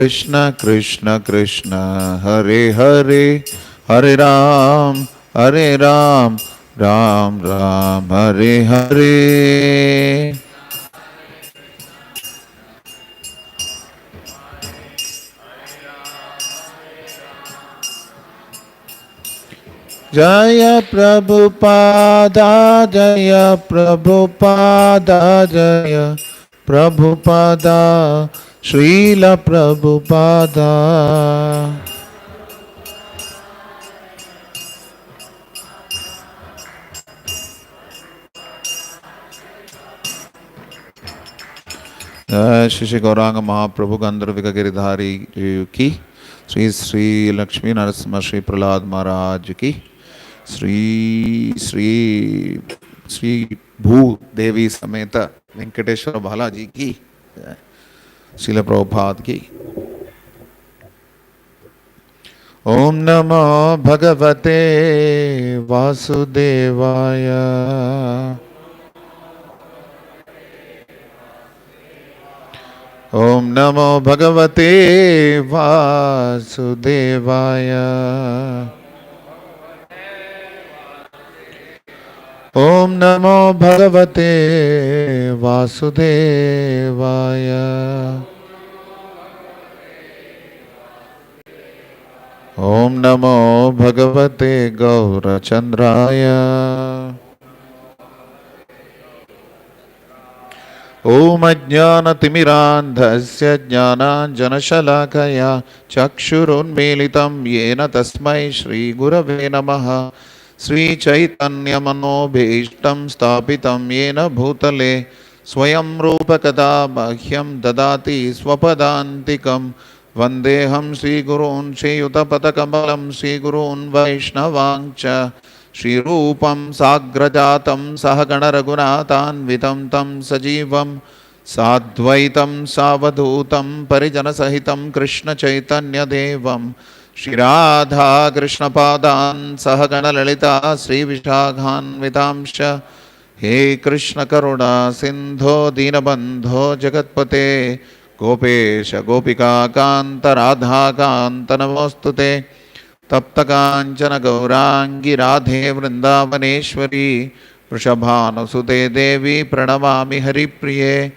Krishna Krishna Krishna Hare Hare Hare Ram Ram Ram Hare Hare. Jaya Prabhupada Jaya Prabhupada Jaya Prabhupada Srila Prabhupada. Shri Shri Gauranga Mahaprabhu Gandharvika Giridhari ki, Sri Sri Lakshmi Narasimha Sri Prahlad Maharaj ki, Sri Sri Sri Bhu Devi Sameta Venkateshwara Balaji ki, Srila Prabhupada ki. Om Namo Bhagavate Vasudevaya. Om Namo Bhagavate Vasudevaya. Om Namo Bhagavate Vasudevaya. Om Namo Bhagavate Gaurachandraya. Om Ajnana Timirandhasya Jnananjanashalakaya Chakshurunmilitam Yena Tasmai Shri Gurave Namaha. Sri Chaitanya Manobhishtam Stapitam Yena Bhutale Swayam Rupa Kada Bhahyam Dadati Swapadantikam Vandeham Sri Gurun Sri Yutapatakabalam Sri Gurun Vaishnavangcha Shri Rupam Sagrajatam Sahagana Raghunathanvitam Tam Sajivam Sadvaitam Savadhutam Parijana Sahitam Krishna Chaitanya Devam Shri Radha Krishna Padan Sahagana Lalita Sri Vishaghanvitamsha He Krishna Karuna Sindho Dinabandho Jagatpate Gopesha Gopika Kanta Radha Kanta Namostute Tapta Kanchana Gaurangi Radhe Vrindavaneshwari Vrishabhanusute Devi Pranamami Haripriye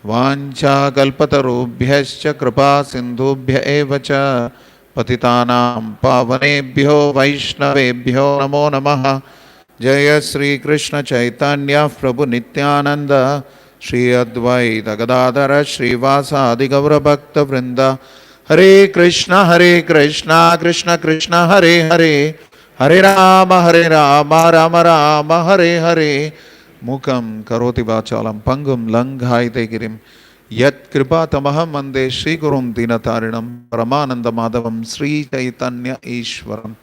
Vancha Kalpatarubhyascha Kripa Sindhubhya Evacha Patitanam Pavanebhyo Vaishnavebhyo Namo Namaha. Jaya Sri Krishna Chaitanya Prabhu Nityananda Shri Advaita Gadadhara Shri Vasa Adi Gaura Bhakta Vrinda. Hare Krishna Krishna Krishna Hare Hare Hare Rama Rama Rama Hare Hare. Mukam karoti vachalam pangum langhaite girim yat kripa tamaham mande Shri Gurum Dinatarinam Paramananda Madhavam Sri Chaitanya Ishwaram.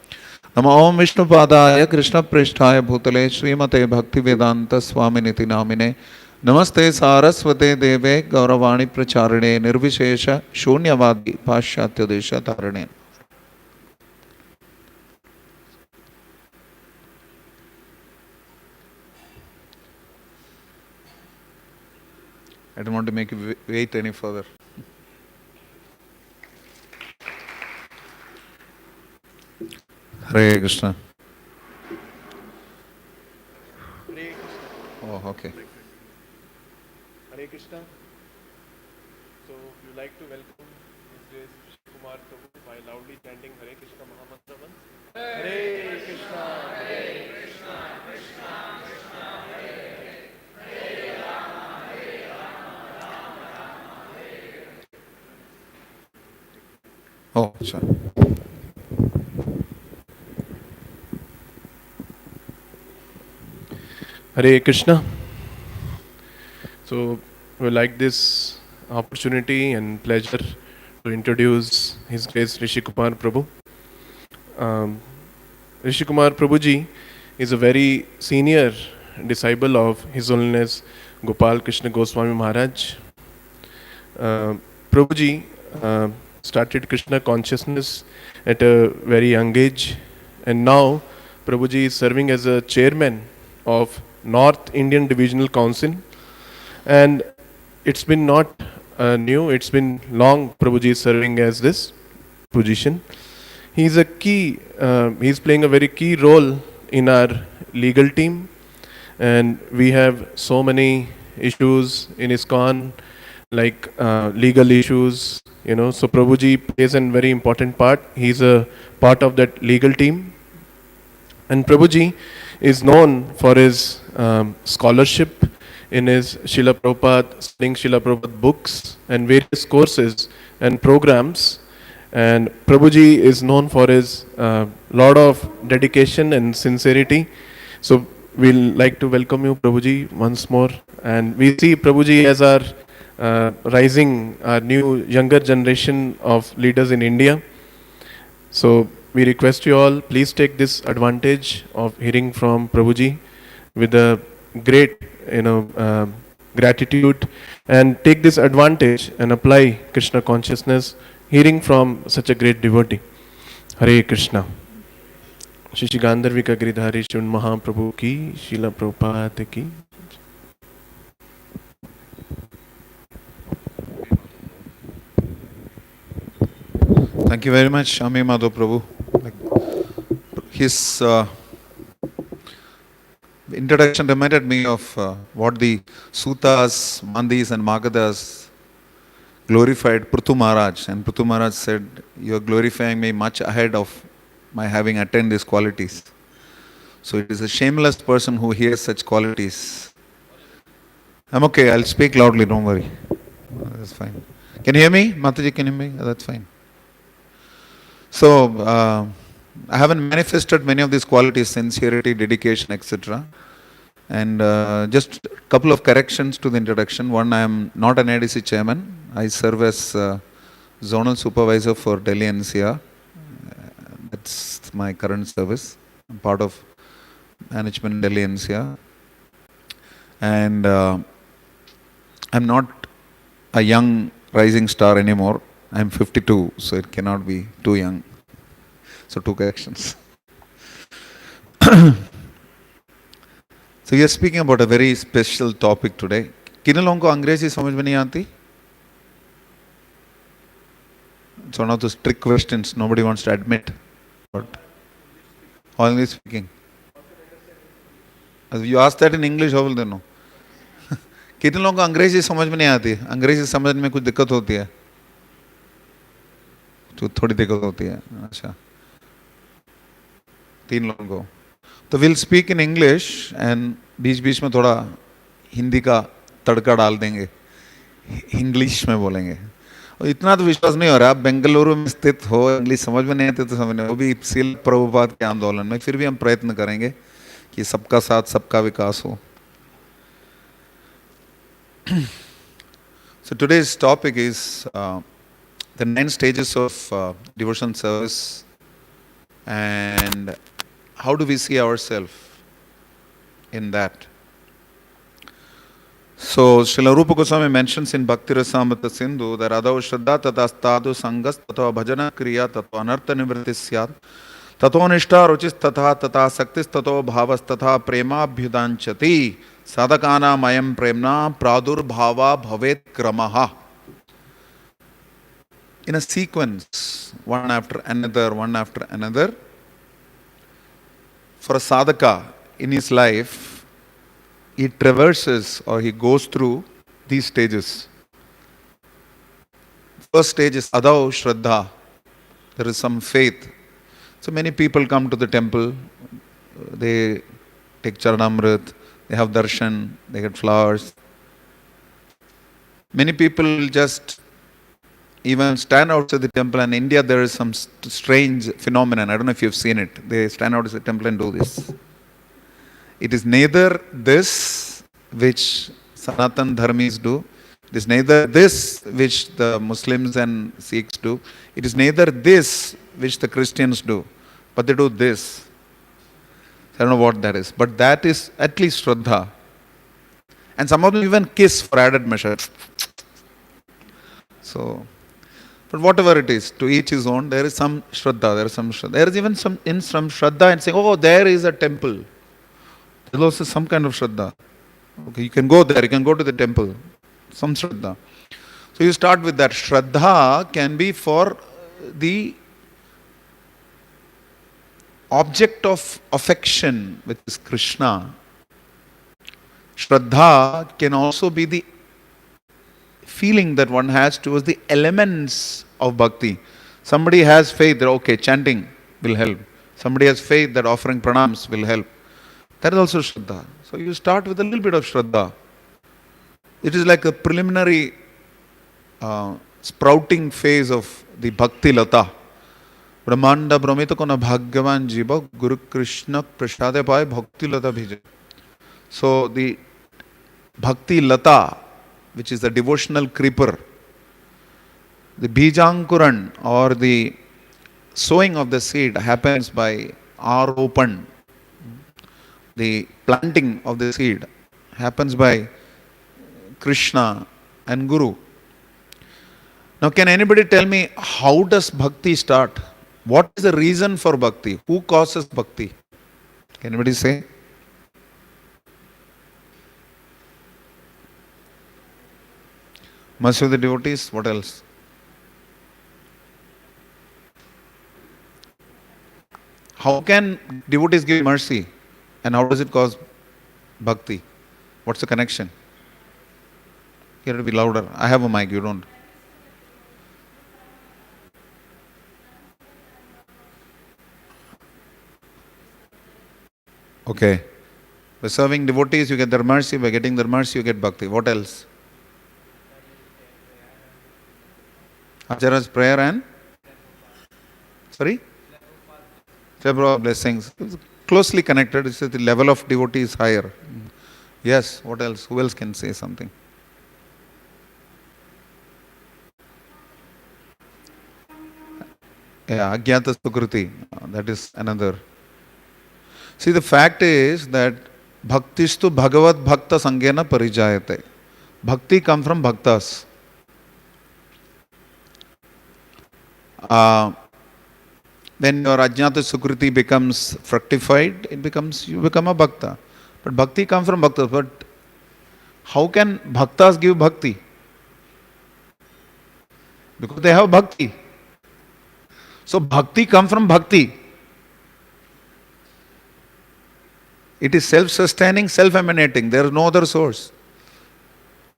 Namo Om Vishnu Padaya Krishna Pristhaya Bhutale Srimate Bhakti Vedanta Swaminiti Namine Namaste Saraswate Deve Gauravani Pracharine Nirvishesha Shunyavadi Pashatya Desha Tarane. I don't want to make you wait any further. Hare Krishna. Hare Krishna. Oh, okay. Hare Krishna. So we would like to welcome His Grace Kumar Prabhu by loudly chanting Hare Krishna Mahamantra once. Hare Krishna, Hare Krishna, Krishna Krishna, Hare Hare, Hare Rama, Rama Rama, Hare Hare. Oh, sorry. Hare Krishna. So we like this opportunity and pleasure to introduce His Grace Rishi Kumar Prabhu. Rishi Kumar Prabhuji is a very senior disciple of His Holiness Gopal Krishna Goswami Maharaj. Prabhuji started Krishna consciousness at a very young age, and now Prabhuji is serving as a chairman of North Indian Divisional Council, and it's been not new. It's been long Prabhuji is serving as this position. He's a key, he's playing a very key role in our legal team, and we have so many issues in Iskcon, like legal issues, So Prabhuji plays a very important part. He's a part of that legal team. And Prabhuji is known for his scholarship in his Srila Prabhupada, studying Srila Prabhupada books and various courses and programs. And Prabhuji is known for his lot of dedication and sincerity. So we'll like to welcome you, Prabhuji, once more. And we see Prabhuji as our rising, our new younger generation of leaders in India. So we request you all, please take this advantage of hearing from Prabhuji with a great, gratitude, and take this advantage and apply Krishna consciousness, hearing from such a great devotee. Hare Krishna. Shri Gandharvika Giridhari Shun Mahaprabhu ki, Srila Prabhupada ki. Thank you very much, Ami Madhav Prabhu. His introduction reminded me of what the Sutas, Mandis and Magadas glorified Prithu Maharaj. And Prithu Maharaj said, "You are glorifying me much ahead of my having attained these qualities." So it is a shameless person who hears such qualities. I'm okay, I'll speak loudly, don't worry. That's fine. Can you hear me? Mataji, can you hear me? That's fine. So, I haven't manifested many of these qualities, sincerity, dedication, etc. And just a couple of corrections to the introduction. One, I am not an ADC chairman. I serve as zonal supervisor for Delhi NCR. That's my current service. I'm part of management in Delhi NCR. And I'm not a young rising star anymore. I'm 52, so it cannot be too young. So 2 corrections. So we are speaking about a very special topic today. किन लोगों को अंग्रेजी समझ में नहीं आती? It's one of those trick questions nobody wants to admit. But only speaking. As you ask that in English, how will they know? कितने लोगों को अंग्रेजी समझ में नहीं आती? अंग्रेजी समझने में कुछ दिक्कत होती है? तो थोड़ी दिक्कत होती है. अच्छा. 3 लोगों को. तो will speak in English and बीच बीच में थोड़ा हिंदी का तड़का डाल देंगे, इंग्लिश में बोलेंगे. और इतना तो विश्वास नहीं हो रहा, आप बेंगलुरु में स्थित हो, इंग्लिश समझ में नहीं आती तो समझ नहीं, वो भी सील प्रभुपाद के आंदोलन में. फिर भी हम प्रयत्न करेंगे कि सबका साथ सबका विकास हो. So today's topic is the 9 stages of devotion service, and how do we see ourselves in that. So Srila Rupa Goswami mentions in Bhakti Rasamrita Sindhu that Adau Shraddha Tata Stadu Sangas Tato Bhajana Kriya Tato Anartha Nivritis Syat Tato Nishta Ruchis Tatha Tata Saktis Tato Bhavas Tatha Prema Bhyudanchati Sadhakana Mayam Premna Pradur Bhava Bhavet Kramaha. In a sequence, one after another, for a sadhaka in his life, he traverses or he goes through these stages. First stage is Adau Shraddha. There is some faith. So many people come to the temple, they take Charanamrit, they have darshan, they get flowers. Many people just even stand outside the temple. And in India there is some strange phenomenon. I don't know if you've seen it. They stand outside the temple and do this. It is neither this which Sanatan Dharmis do. It is neither this which the Muslims and Sikhs do. It is neither this which the Christians do. But they do this. I don't know what that is. But that is at least Shraddha. And some of them even kiss for added measure. So, but whatever it is, to each his own, there is some Shraddha, there is even some Shraddha and saying, oh, there is a temple. There is also some kind of Shraddha. Okay, you can go there, you can go to the temple. Some Shraddha. So So you start with that. Shraddha can be for the object of affection, which is Krishna. Shraddha can also be the feeling that one has towards the elements of bhakti. Somebody has faith that, okay, chanting will help. Somebody has faith that offering pranams will help. That is also Shraddha. So you start with a little bit of Shraddha. It is like a preliminary sprouting phase of the Bhakti Lata. Brahmanda Brahmita Kona Bhagavan Jiva Guru Krishna Prashade Pai Bhakti Lata Bhija. So the Bhakti Lata, which is the devotional creeper, the Bijankuran or the sowing of the seed happens by Aropan. The planting of the seed happens by Krishna and Guru. Now, can anybody tell me how does bhakti start? What is the reason for bhakti? Who causes bhakti? Can anybody say? Mercy of the devotees. What else? How can devotees give mercy? And how does it cause bhakti? What's the connection? You have to be louder. I have a mic, you don't. Okay. By serving devotees, you get their mercy. By getting their mercy, you get bhakti. What else? Acharya's prayer and? Sorry? Several blessings. It's closely connected. It's the level of devotee is higher. Yes, what else? Who else can say something? Yeah, Agyata Sukruti. That is another. See, the fact is that Bhaktistu Bhagavad Bhakta Sangena Parijayate. Bhakti comes from bhaktas. When your Ajnata Sukriti becomes fructified, you become a bhakta. But bhakti comes from bhaktas. But how can bhaktas give bhakti? Because they have bhakti. So bhakti comes from bhakti. It is self-sustaining, self-emanating. There is no other source.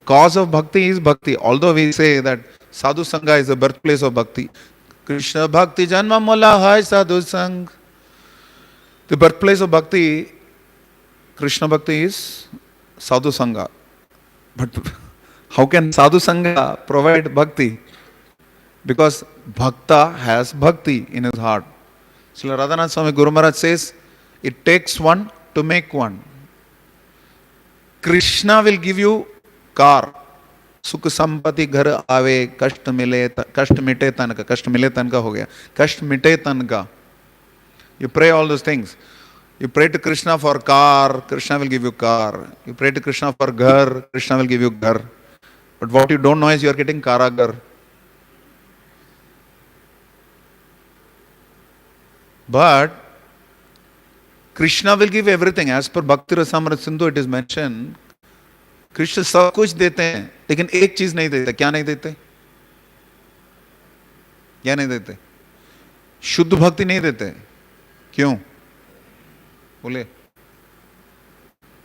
Cause of bhakti is bhakti. Although we say that sadhu sangha is the birthplace of bhakti. Krishna bhakti janma mula hai sadhu sang. The birthplace of bhakti, Krishna bhakti is sadhu sangha. But how can sadhu sangha provide bhakti? Because bhakta has bhakti in his heart. Srila Radhanath Swami Guru Maharaj says, it takes one to make one. Krishna will give you car. Sukh sampati ghar aave, kasht mite tanka. Kasht mile tanka ho gaya. Kasht mite tanka. You pray all those things. You pray to Krishna for car, Krishna will give you car. You pray to Krishna for ghar, Krishna will give you ghar. But what you don't know is you are getting karagar. But Krishna will give everything. As per Bhakti Rasamrita Sindhu it is mentioned, Krishna सब कुछ देते हैं लेकिन एक चीज नहीं देते. क्या नहीं देते? क्या नहीं देते? शुद्ध भक्ति नहीं देते. क्यों? बोले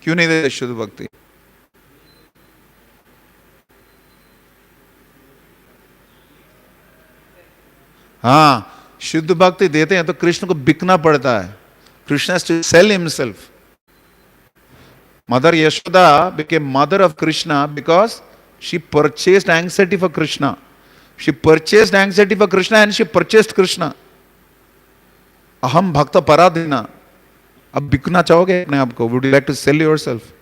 क्यों नहीं देते शुद्ध भक्ति? हाँ, शुद्ध भक्ति देते हैं तो कृष्ण को बिकना पड़ता है. Krishna has to sell himself. Mother Yashoda became mother of Krishna because she purchased anxiety for Krishna. She purchased anxiety for Krishna and she purchased Krishna. Aham bhakta paradina. अब बिकना चाहोगे अपने आप को? Would you like to sell yourself?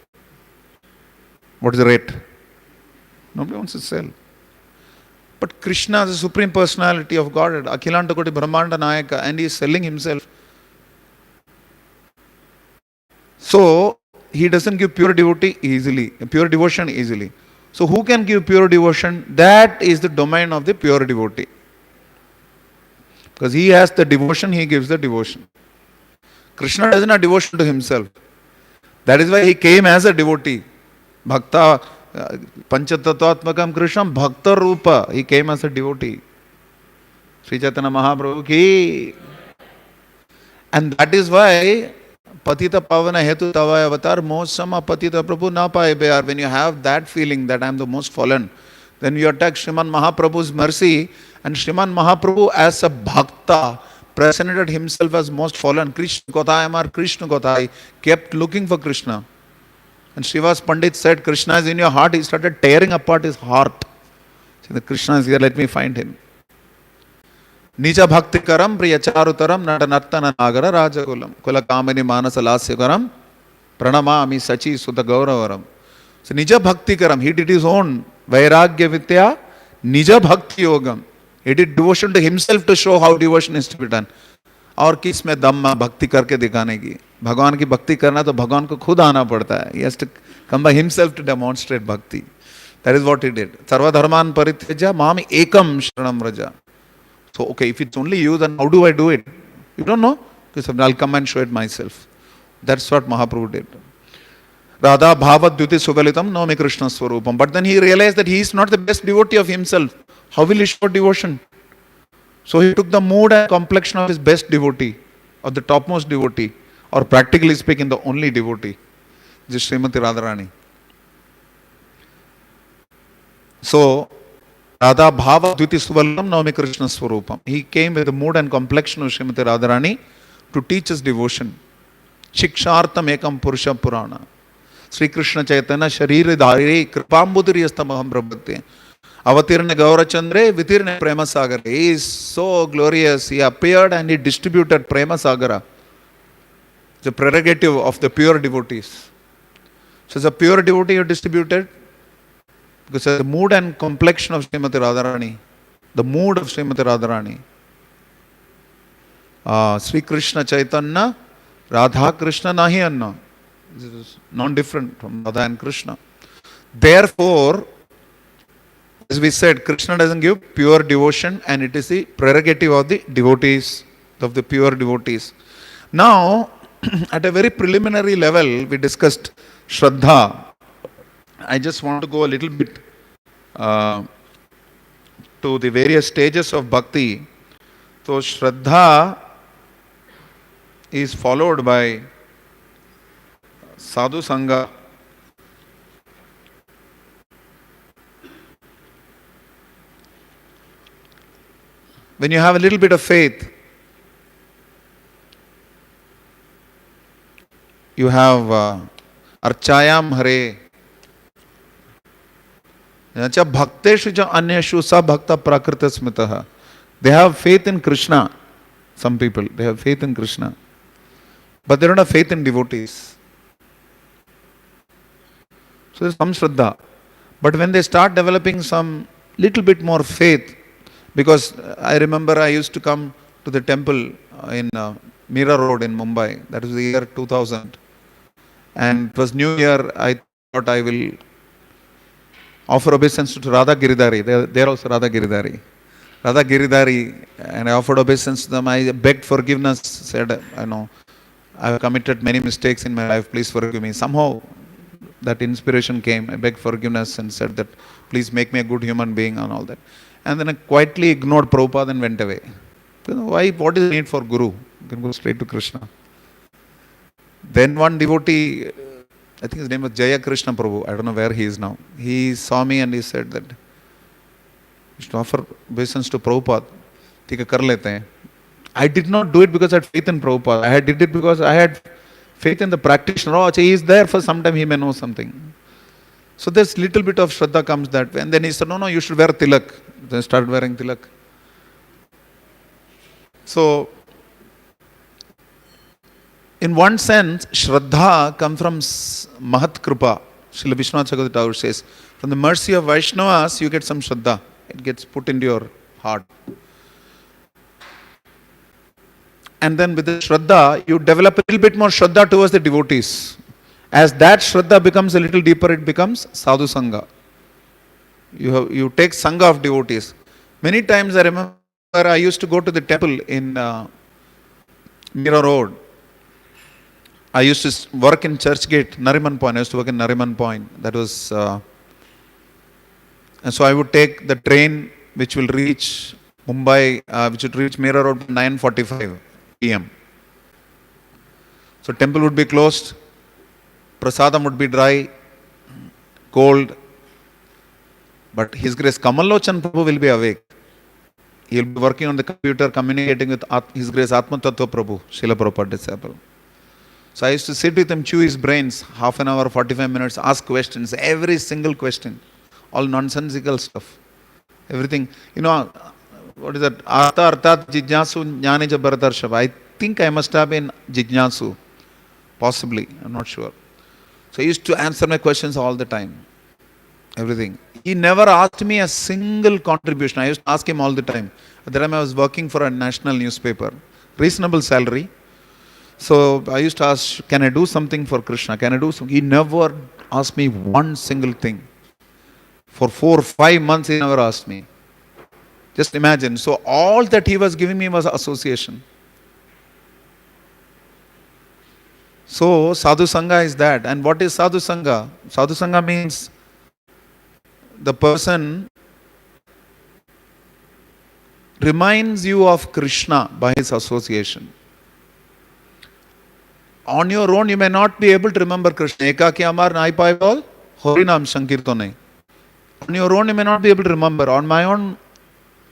What is the rate? Nobody wants to sell. But Krishna is the supreme personality of Godhead, Akhilanta Koti Brahmanda Nayaka, and he is selling himself. So he doesn't give pure devotee easily, pure devotion easily. So who can give pure devotion? That is the domain of the pure devotee. Because he has the devotion, he gives the devotion. Krishna doesn't have devotion to himself. That is why he came as a devotee. Bhakta, Panchatattvatmakam Krishnam Bhakta Rupa. He came as a devotee. Sri Chaitanya Mahaprabhu ki. And that is why Patita Pavana Hetu Tavaya Avatar Mohsama Patita Prabhu Na Paye Bear. When you have that feeling that I am the most fallen, then you attack Sriman Mahaprabhu's mercy, and Sriman Mahaprabhu as a Bhakta presented himself as most fallen. Krishna Kothai Amar Krishna Kothai, kept looking for Krishna. And Srivas Pandit said, Krishna is in your heart. He started tearing apart his heart. Said, Krishna is here, let me find him. Nija Bhakti Karam Priyacharutaram Natanartana Nagara Rajakulam Kula Kamini Manasa Lasyakaram Pranamami Sachi Sudha Gauravaram. So Nija Bhakti Karam, he did his own Vairagya Vitya, Nija Bhakti Yogam. He did devotion to himself to show how devotion is to be done. और किस में दम भक्ति करके दिखाने की, भगवान की भक्ति करना तो भगवान को खुद आना पड़ता है. He has to come by himself to demonstrate bhakti. That is what he did. Sarva dharman parityaja mami ekam sharanam raja. So okay, if it's only you, then how do I do it? You don't know? Because I'll come and show it myself. That's what Mahaprabhu did. Radha bhava dyuti suvalitam nomi Krishna swarupam. But then he realized that he is not the best devotee of himself. How will he show devotion? So he took the mood and complexion of his best devotee, or the topmost devotee, or practically speaking, the only devotee, which is Srimati Radharani. So, Radha Bhava Dviti Suvalam Navami Krishna Swarupam. He came with the mood and complexion of Srimati Radharani to teach us devotion. Shikshartam Ekam Purusha Purana. Sri Krishna Chaitanya Shariri Dhari Kripambudriyastamaham Prabhakti. Avatirna Gaurachandre, Vitirna Prema Sagara. He is so glorious. He appeared and he distributed Prema Sagara. It's a prerogative of the pure devotees. So as a pure devotee you distributed, because the mood and complexion of Srimati Radharani, the mood of Srimati Radharani, Sri Krishna Chaitanya, Radha Krishna Nahi Anna. This is non-different from Radha and Krishna. Therefore, as we said, Krishna doesn't give pure devotion, and it is the prerogative of the devotees, of the pure devotees. Now, at a very preliminary level, we discussed Shraddha. I just want to go a little bit to the various stages of bhakti. So, Shraddha is followed by Sadhu Sangha. When you have a little bit of faith, you have Archayam Hare. Bhakteshu ja anyashu sa bhakta prakrita smitaha. They have faith in Krishna. Some people, they have faith in Krishna. But they don't have faith in devotees. So there's some Shraddha. But when they start developing some little bit more faith, because I remember I used to come to the temple in Mira Road in Mumbai. That was the year 2000. And it was New Year. I thought I will offer obeisance to Radha Giridhari. They are also Radha Giridhari. Radha Giridhari. And I offered obeisance to them. I begged forgiveness. Said, I know, I have committed many mistakes in my life. Please forgive me. Somehow that inspiration came. I begged forgiveness and said that, please make me a good human being and all that. And then I quietly ignored Prabhupada and went away. Why? What is the need for Guru? You can go straight to Krishna. Then one devotee, I think his name was Jaya Krishna Prabhu. I don't know where he is now. He saw me and he said that, you should offer obeisance to Prabhupada. ठीक है, कर लेते हैं. I did not do it because I had faith in Prabhupada. I did it because I had faith in the practitioner. Oh, he is there for some time, he may know something. So this little bit of Shraddha comes that way. And then he said, no, you should wear tilak. Then I started wearing tilak. So, in one sense, Shraddha comes from Mahat Kripa. Srila Vishwanath Chakravarti Thakur says, from the mercy of Vaishnavas, you get some Shraddha. It gets put into your heart. And then with the Shraddha, you develop a little bit more Shraddha towards the devotees. As that Shraddha becomes a little deeper, it becomes Sadhu Sangha. You take Sangha of devotees. Many times I remember I used to go to the temple in Mira Road. I used to work in Churchgate, Nariman Point. I used to work in Nariman Point. That was And so I would take the train which will reach Mumbai, which would reach Mira Road 9:45 p.m. So temple would be closed, prasadam would be dry, cold, but His Grace Kamalochan Prabhu will be awake. He will be working on the computer, communicating with His Grace Atma Tattva Prabhu, Srila Prabhupada disciple. So I used to sit with him, chew his brains, half an hour, 45 minutes, ask questions, every single question, all nonsensical stuff. Everything, what is that? Artha arthat jijnasu jnani ja bharatarshav. I think I must have been jijnasu, possibly, I'm not sure. So he used to answer my questions all the time, everything. He never asked me a single contribution. I used to ask him all the time. At the time I was working for a national newspaper, reasonable salary. So I used to ask, can I do something for Krishna? Can I do something? He never asked me one single thing. For 4 or 5 months he never asked me. Just imagine. So all that he was giving me was association. So Sadhu Sangha is that. And what is Sadhu Sangha? Sadhu Sangha means the person reminds you of Krishna by his association. On your own, you may not be able to remember Krishna. Ekaki amar nai paibol, Harinam Sankirtane. On your own, you may not be able to remember. On my own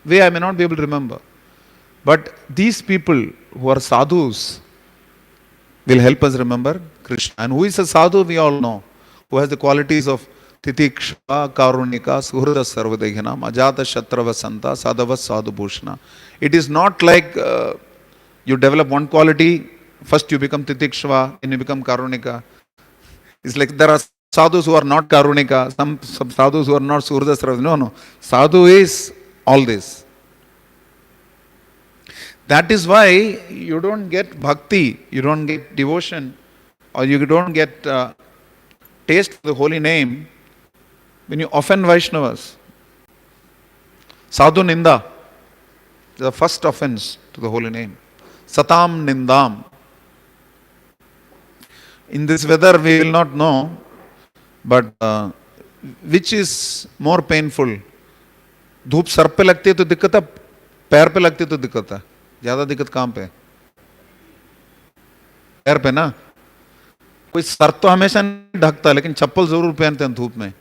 way, I may not be able to remember. But these people who are sadhus will help us remember Krishna. And who is a sadhu, we all know. Who has the qualities of Titiksha, Karunika, Suhrada Sarvadeghanam, Ajata Shatrava Santa, Sadhava Sadhu Bhushana. It is not like you develop one quality, first you become Titikshva, then you become Karunika. It's like there are sadhus who are not Karunika, some sadhus who are not Suhrada Sarvadeghanam. No. Sadhu is all this. That is why you don't get bhakti, you don't get devotion, or you don't get taste for the holy name when you offend Vaishnavas. Sadhu Ninda, the first offense to the holy name. Satam Nindam. In this weather we will not know, but which is more painful? धूप sir पे लगती है तो दिक्कत है, पैर पे लगती है तो दिक्कत है. ज्यादा दिक्कत कहां पे? पैर पे ना. कोई सर तो हमेशा नहीं ढकता, लेकिन चप्पल जरूर पहनते हैं धूप में.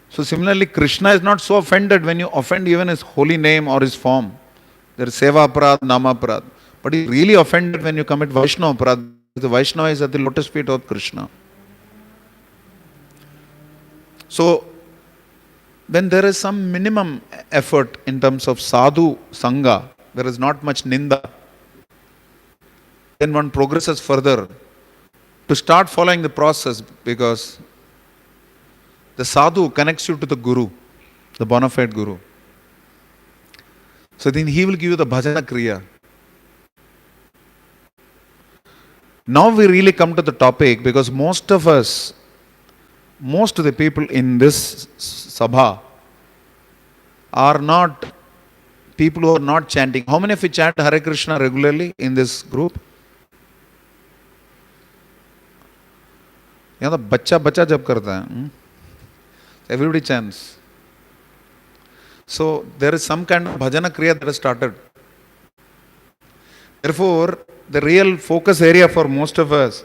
So similarly, Krishna is not so offended when you offend even his holy name or his form. There is seva aparad, nama aparad. But he is really offended when you commit Vaishnava aparad. The Vaishnava is at the lotus feet of Krishna. So when there is some minimum effort in terms of sadhu sangha, there is not much ninda, then one progresses further to start following the process, because the sadhu connects you to the guru, the bona fide guru. So then he will give you the bhajana kriya. Now we really come to the topic, because most of the people in this sabha are not people who are not chanting. How many of you chant Hare Krishna regularly in this group? यहाँ तो बच्चा जब करता है, everybody chants. So there is some kind of bhajana kriya that has started. Therefore, the real focus area for most of us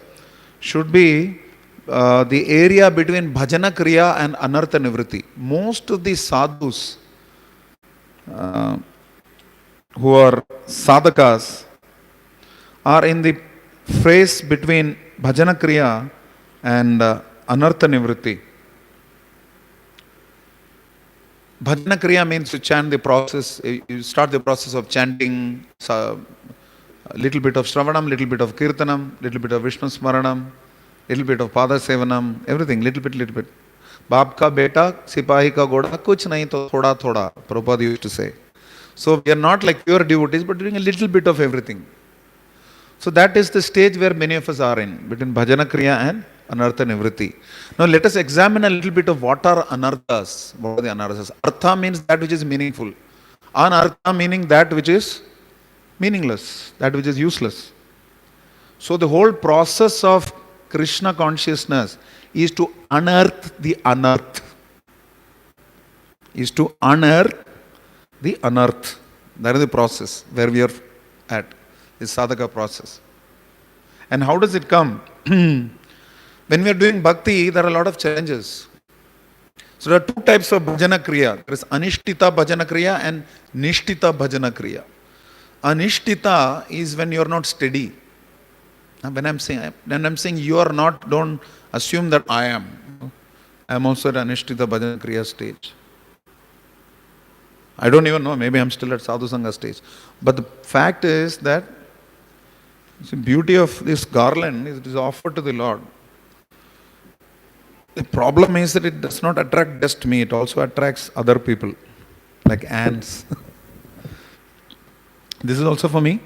should be the area between bhajana kriya and anartha nivritti. Most of these sadhus who are sadhakas are in the phase between bhajana kriya and anartha nivritti. Bhajana kriya means you chant the process, you start the process of chanting, a little bit of Shravanam, little bit of Kirtanam, little bit of Vishnu Smaranam, little bit of Pada Sevanam, everything, little bit. Baap ka beta, sipahi ka goda, kuch nahi to thoda, Prabhupada used to say. So we are not like pure devotees, but doing a little bit of everything. So that is the stage where many of us are in, between bhajana kriya and anartha nivritti. Now let us examine a little bit of what are anarthas. What are the anarthas? Artha means that which is meaningful. Anartha meaning that which is meaningless, that which is useless. So the whole process of Krishna consciousness is to unearth the unearth. is to unearth the unearth. That is the process where we are at, this sadhaka process. And how does it come? When we are doing bhakti, there are a lot of challenges. So there are two types of bhajana kriya. There is anishtita bhajana kriya and nishtita bhajana kriya. Anishtita is when you are not steady. When I'm saying you are not, don't assume that I am. I am also at anishtita bhajana kriya stage. I don't even know, maybe I'm still at sadhu sangha stage. But the fact is that the beauty of this garland is it is offered to the Lord. The problem is that it does not attract just me, it also attracts other people, like ants. This is also for me?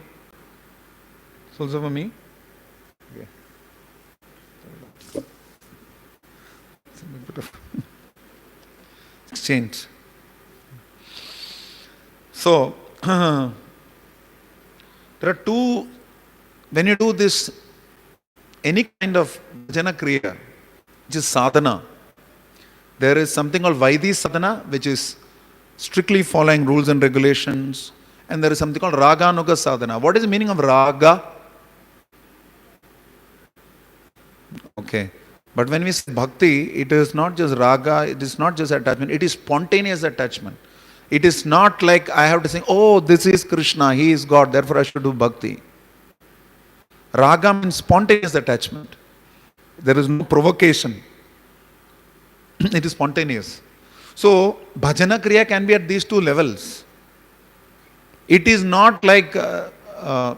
It's also for me? Okay. It's a bit of exchange. So, there are two, when you do this, any kind of bhajana kriya, which is sadhana, there is something called Vaidhi sadhana, which is strictly following rules and regulations, and there is something called Raganuga sadhana. What is the meaning of raga? Okay. But when we say bhakti, it is not just raga, it is not just attachment, it is spontaneous attachment. It is not like I have to say, oh, this is Krishna, he is God, therefore I should do bhakti. Raga means spontaneous attachment. There is no provocation. It is spontaneous. So, bhajana kriya can be at these two levels. It is not like Raganuga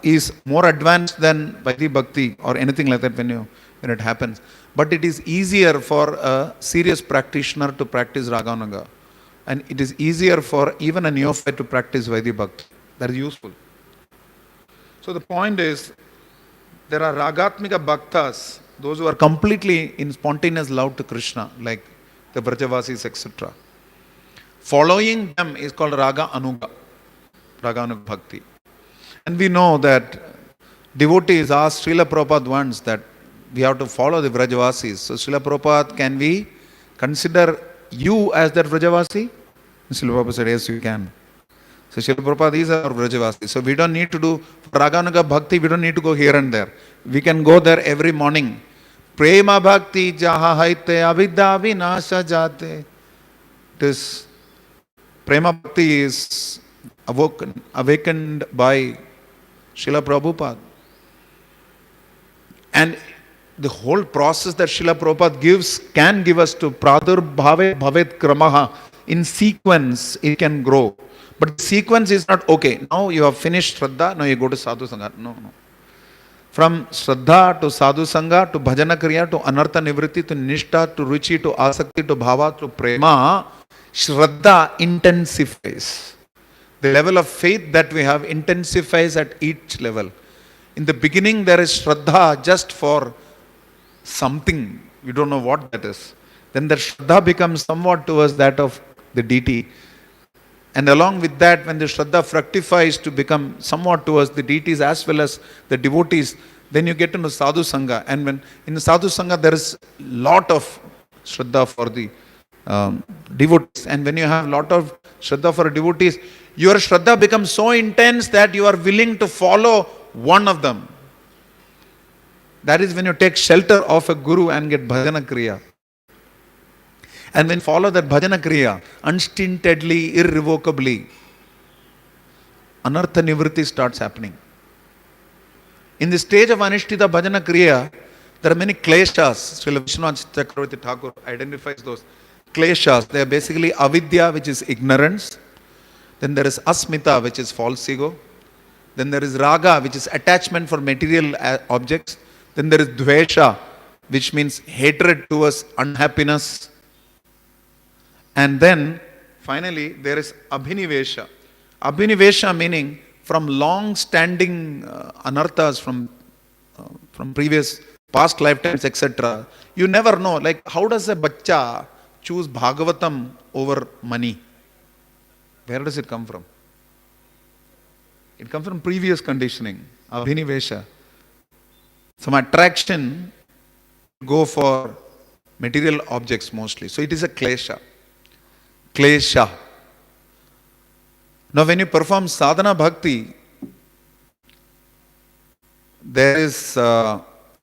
is more advanced than Vaidhi Bhakti or anything like that when it happens. But it is easier for a serious practitioner to practice Raganuga. And it is easier for even a neophyte to practice Vaidhi Bhakti. That is useful. So the point is, there are Ragatmika Bhaktas, those who are completely in spontaneous love to Krishna, like the Vrajavasis, etc. Following them is called Raga Anuga, Raga Anuga Bhakti. And we know that devotees asked Srila Prabhupada once that we have to follow the Vrajavasis. So Srila Prabhupada, can we consider you as that Vrajavasi? Srila Prabhupada said, yes, you can. So Srila Prabhupada is our Vrajavasi. So we don't need to do Raganuga Bhakti, we don't need to go here and there. We can go there every morning. Prema Bhakti Jaha Haite Avidya Vinasha Jate. This Prema Bhakti is awakened by Srila Prabhupada. And the whole process that Srila Prabhupada gives can give us to Pradur Bhave Bhavet Kramaha. In sequence, it can grow. But the sequence is not, okay, now you have finished Shraddha, now you go to Sadhu Sangha. No. From Shraddha to Sadhu Sangha to Bhajana Kriya to Anartha Nivritti to Nishtha to Ruchi to Asakti to Bhava to Prema, Shraddha intensifies. The level of faith that we have intensifies at each level. In the beginning, there is Shraddha just for something. We don't know what that is. Then the Shraddha becomes somewhat towards that of the deity. And along with that, when the Shraddha fructifies to become somewhat towards the deities as well as the devotees, then you get into Sadhu Sangha. And when in the Sadhu Sangha, there is lot of Shraddha for the devotees. And when you have lot of Shraddha for devotees, your Shraddha becomes so intense that you are willing to follow one of them. That is when you take shelter of a guru and get bhajana kriya. And when you follow that bhajana kriya, unstintedly, irrevocably, anartha nivritti starts happening. In the stage of anishtita bhajana kriya, there are many kleshas. Srila Vishwanath Chakravarti Thakur identifies those kleshas. They are basically avidya, which is ignorance. Then there is asmita, which is false ego. Then there is raga, which is attachment for material objects. Then there is dvesha, which means hatred towards unhappiness. And then finally there is abhinivesha. Abhinivesha meaning from long-standing anarthas from previous past lifetimes, etc. You never know, like how does a bachcha choose Bhagavatam over money? Where does it come from? It comes from previous conditioning, abhinivesha. Some attraction go for material objects mostly. So it is a klesha. klesha. Now when you perform sadhana bhakti, there is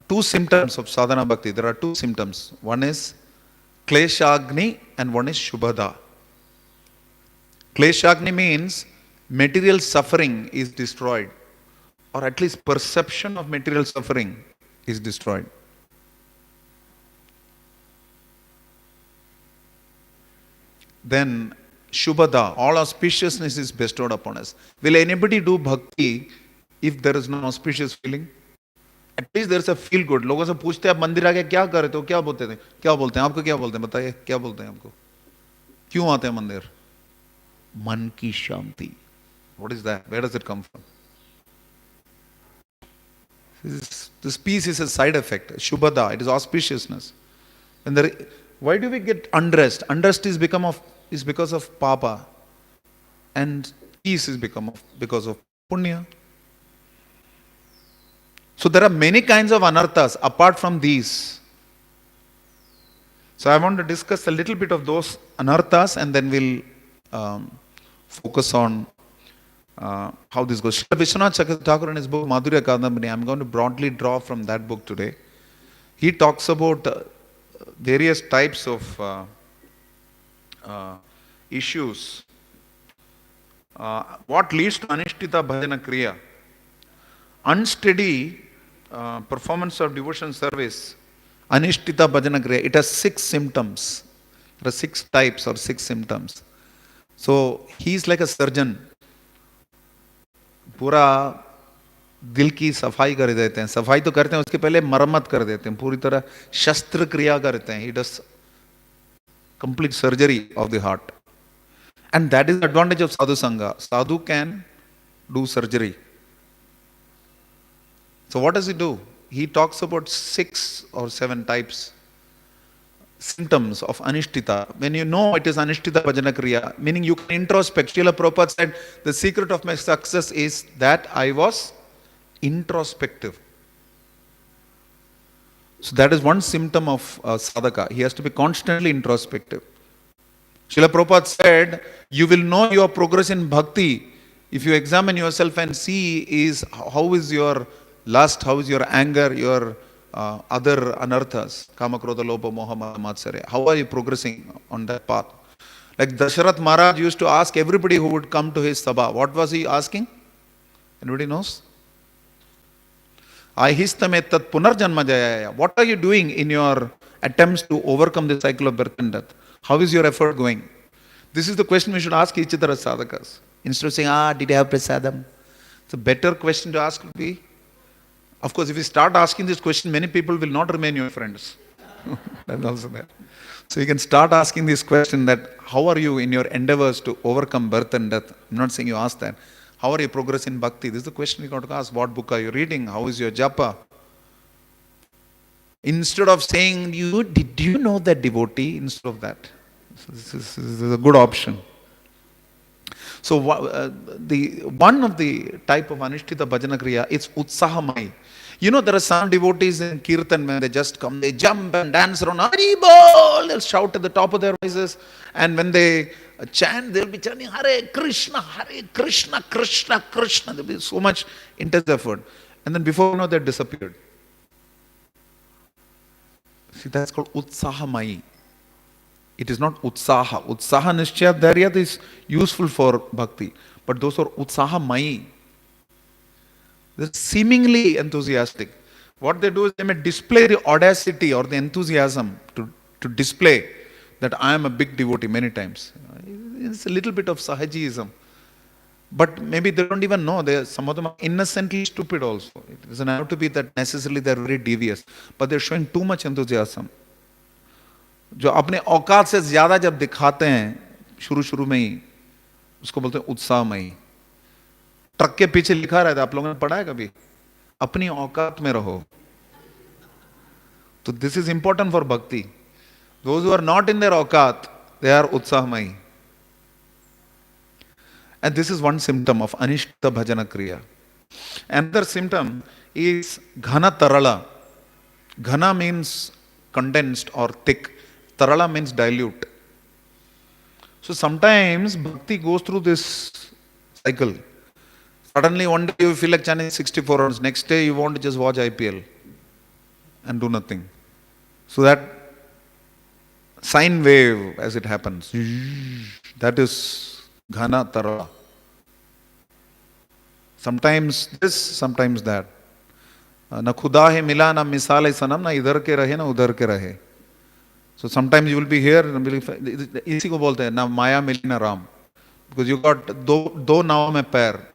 two symptoms of sadhana bhakti. There are two symptoms. One is kleshagni and one is shubhada. Kleshagni means material suffering is destroyed, or at least perception of material suffering is destroyed. Then shubhada, all auspiciousness is bestowed upon us. Will anybody do bhakti if there is no auspicious feeling? At least there is a feel good. लोगों से पूछते हैं आप मंदिर आके क्या कर रहे थे, क्या बोलते थे, क्या बोलते हैं, आपको क्या बोलते हैं, बताइए क्या बोलते हैं आपको, क्यों आते हैं मंदिर? मन की शांति. What is that? Where does it come from? This peace is a side effect. Shubhada, it is auspiciousness. When there, why do we get unrest? Unrest is because of papa, and peace is because of punya. So there are many kinds of anarthas apart from these. So I want to discuss a little bit of those anarthas, and then we'll focus on how this goes. Vishwanath Chakravarti Thakur in his book Madhurya Kadambini, I'm going to broadly draw from that book today. He talks about various types of issues. What leads to anishtita bhajana kriya? Unsteady performance of devotion service, anishtita bhajana kriya, it has 6 symptoms. There are 6 types or 6 symptoms. So he is like a surgeon. पूरा दिल की सफाई कर देते हैं. सफाई तो करते हैं, उसके पहले मरम्मत कर देते हैं, पूरी तरह शस्त्र क्रिया करते हैं. He does complete surgery of the heart. And that is the advantage of sadhu sangha. Sadhu can do surgery. So what does he do? He talks about 6 or 7 types, symptoms of anishtita. When you know it is anishtita bhajana kriya, meaning you can introspect. Srila Prabhupada said, the secret of my success is that I was introspective. So that is one symptom of sadhaka. He has to be constantly introspective. Srila Prabhupada said, you will know your progress in bhakti if you examine yourself and see how is your lust, how is your anger, your other anarthas, kama, krodha, lobha, moha, mada, matsarya. How are you progressing on that path? Like Dasharath Maharaj used to ask everybody who would come to his sabha. What was he asking? Anybody knows? Ahistame tat punarjanma jayaya. What are you doing in your attempts to overcome the cycle of birth and death? How is your effort going? This is the question we should ask each other as sadhakas. Instead of saying, did you have prasadam? The better question to ask would be, of course, if you start asking this question, many people will not remain your friends. That's also there. So you can start asking this question that, how are you in your endeavors to overcome birth and death? I'm not saying you ask that. How are you progressing in bhakti? This is the question we got to ask. What book are you reading? How is your japa? Instead of saying, did you know that devotee? Instead of that. So this is a good option. So one of the type of anishtita bhajana kriya is utsahamai. You know, there are some devotees in Kirtan, when they just come, they jump and dance around, Hari Bol, they'll shout at the top of their voices. And when they chant, they'll be chanting, Hare Krishna, Krishna, Krishna. There'll be so much intense effort. And then before you know, they're disappeared. See, that's called utsahamai. It is not utsaha. Utsaha nishchaya dharya is useful for bhakti. But those are utsahamai. They're seemingly enthusiastic. What they do is they may display the audacity or the enthusiasm to display that I am a big devotee many times. It's a little bit of sahajism. But maybe they don't even know. Some of them are innocently stupid also. It doesn't have to be that necessarily they're very devious. But they're showing too much enthusiasm. जो अपने औकात से ज्यादा जब दिखाते हैं शुरू में ही, उसको बोलते हैं उत्साहमयी. ट्रक के पीछे लिखा रहता है, आप लोगों ने पढ़ा है कभी? अपनी औकात में रहो. तो दिस इज इंपॉर्टेंट फॉर भक्ति. Those who are not in their aukat, they are utsahamayi. And this is one symptom of anishtita bhajana kriya. Another symptom is ghana tarala. Ghana means condensed or thick. Tarala means dilute. So sometimes bhakti goes through this cycle. Suddenly one day you feel like chanting 64 hours. Next day you want to just watch IPL and do nothing. So that sine wave as it happens, that is ghana tara. Sometimes this, sometimes that. Na khuda hai mila na misal hai sanam, na idhar ke rahe na udhar ke rahe. So sometimes you will be here, इसी को बोलते हैं ना माया मिली ना Ram. Because you got दो नाव में पैर.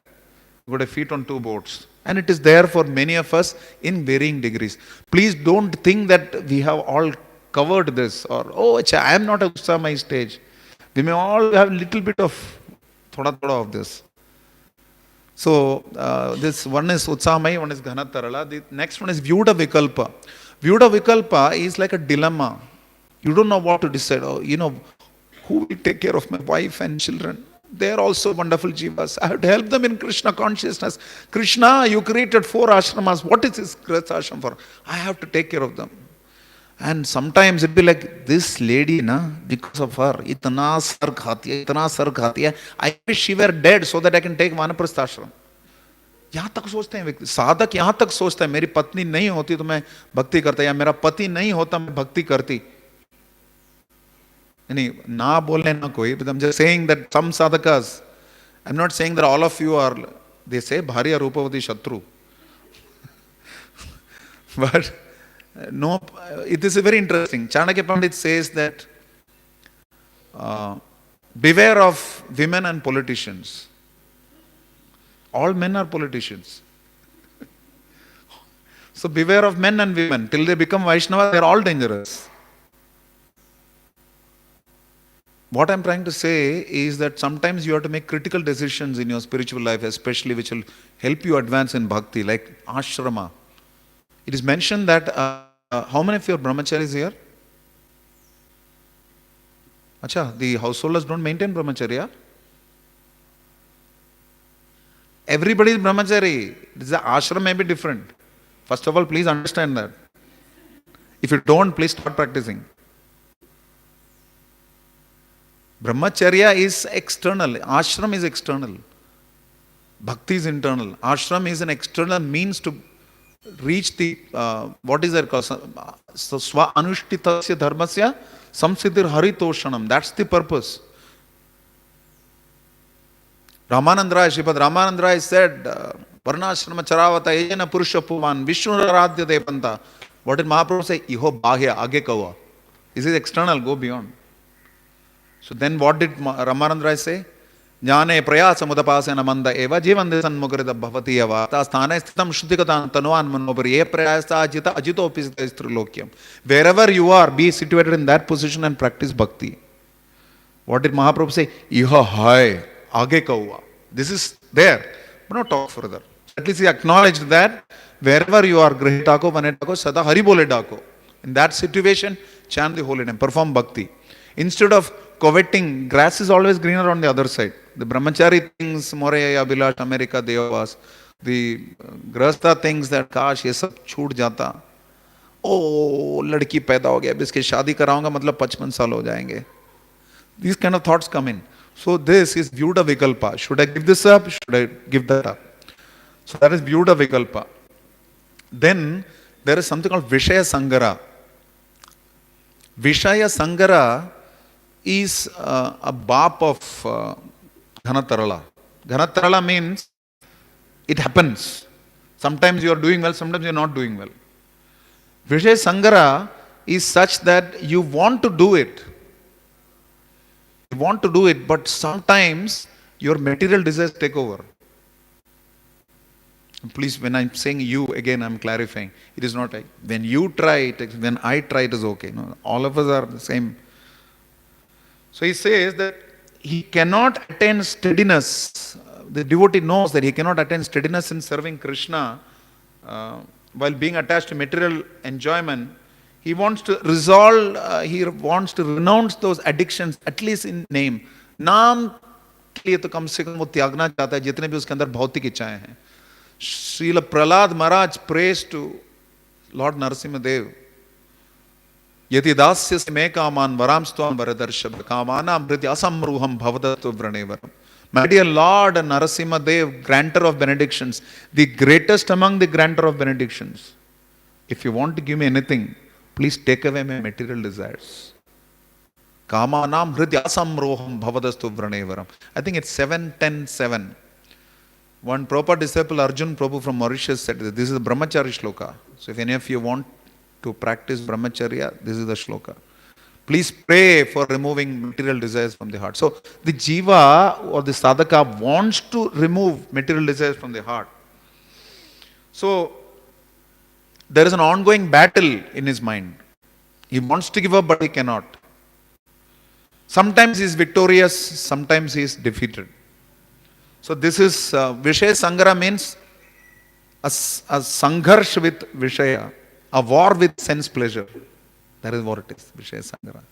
You got a feet on two boats. And it is there for many of us in varying degrees. Please don't think that we have all covered this or, oh, I am not a Utsamai stage. We may all have a little bit of thoda of this. So this one is Utsamai, one is Ghanatarala. The next one is Vyuda Vikalpa. Vyuda Vikalpa is like a dilemma. You don't know what to decide. Oh, who will take care of my wife and children? They are also wonderful jivas. I have to help them in Krishna consciousness. Krishna, you created 4 ashramas. What is this ashram for? I have to take care of them. And sometimes it be like, this lady, because of her, itna sar khati hai. I wish she were dead so that I can take vanaprastha ashram. यहाँ तक सोचते हैं व्यक्ति, साधक यहाँ तक सोचता है मेरी पत्नी नहीं होती तो मैं भक्ति करता, या मेरा पति नहीं होता मैं भक्ति करती. ना बोलने ना कोई, but I'm just saying that some sadhakas, I'm not saying that all of you are, they say bharya rupavati shatru. But no, it is very interesting. Chanakya Pandit says that beware of women and politicians. All men are politicians. So beware of men and women. Till they become Vaishnava, they are all dangerous. What I'm trying to say is that sometimes you have to make critical decisions in your spiritual life, especially which will help you advance in bhakti, like ashrama. It is mentioned that, how many of your brahmacharis here? Acha, the householders don't maintain brahmacharya. Everybody is brahmachari. The ashram may be different. First of all, please understand that. If you don't, please start practicing. Brahmacharya is external. Ashram is external. Bhakti is internal. Ashram is an external means to reach the, what is that called? Swa anushtitasya dharmasya samsiddhir haritoshanam. That's the purpose. Ramananda Rai, Sripad Ramananda Rai said, Varnashrama charavata ejana purusha puvan vishnu aradhya devanta. What did Mahaprabhu say? Iho bahya, age kawa. This is external, go beyond. So then what did Ramananda Rai say? Jnane prayasa mudapasena manda eva jivande sanmugrida bhavati eva ta sthane sthitam shuddhikatan tanuan manopari ye prayasa ajita ajito opisita istrilokyam. Wherever you are, be situated in that position and practice bhakti. What did Mahaprabhu say? Iha hai, age kauva. This is there, but not talk further. At least he acknowledged that wherever you are, grihitako, vanetako, sada hari bole dako. In that situation, chant the holy name, perform bhakti. Instead of coveting, grass is always greener on the other side. The brahmachari thinks, Moreya, Abhilash, America, Devas. The grahastha thinks that, kash, ye sab chhoot jata. Oh, ladki paida ho gaya, ab iski shaadi karaunga, matlab 55 saal ho jayenge. These kind of thoughts come in. So this is Vyuda Vikalpa. Should I give this up? Should I give that up? So that is Vyuda Vikalpa. Then there is something called Vishaya Sangara. Vishaya Sangara is a bap of Ghanatarala. Ghanatarala means it happens. Sometimes you are doing well, sometimes you are not doing well. Vishaya Sangara is such that you want to do it. You want to do it, but sometimes your material desires take over. Please, when I'm saying you, again I'm clarifying. It is not like when you try it, when I try it is okay. No, all of us are the same. So he says that he cannot attain steadiness. The devotee knows that he cannot attain steadiness in serving Krishna while being attached to material enjoyment. He wants to resolve, he wants to renounce those addictions, at least in name. नाम के लिए तो कम से कम वो त्यागना चाहता है जितने भी उसके अंदर भौतिक इच्छाएं हैं. Srila Prahlad Maharaj prays to Lord Narasimha Dev. Yati dasyasya me kaman varamstvam varadarshava kamanam hriti asamruham bhavadatu vranevaram. My dear Lord Narasimha Dev, granter of benedictions, the greatest among the granter of benedictions. If you want to give me anything, please take away my material desires. Kamanam hriti asamroham bhavadastu vranevaram. I think it's 7:10:7. One proper disciple, Arjun Prabhu from Mauritius, said this is the brahmachari shloka. So if any of you want to practice brahmacharya, this is the shloka. Please pray for removing material desires from the heart. So the jiva or the sadhaka wants to remove material desires from the heart. So there is an ongoing battle in his mind. He wants to give up, but he cannot. Sometimes he is victorious, sometimes he is defeated. So this is Vishaya Sangara means a sangharsh with Vishaya, a war with sense pleasure. That is what it is, Vishaya Sangara.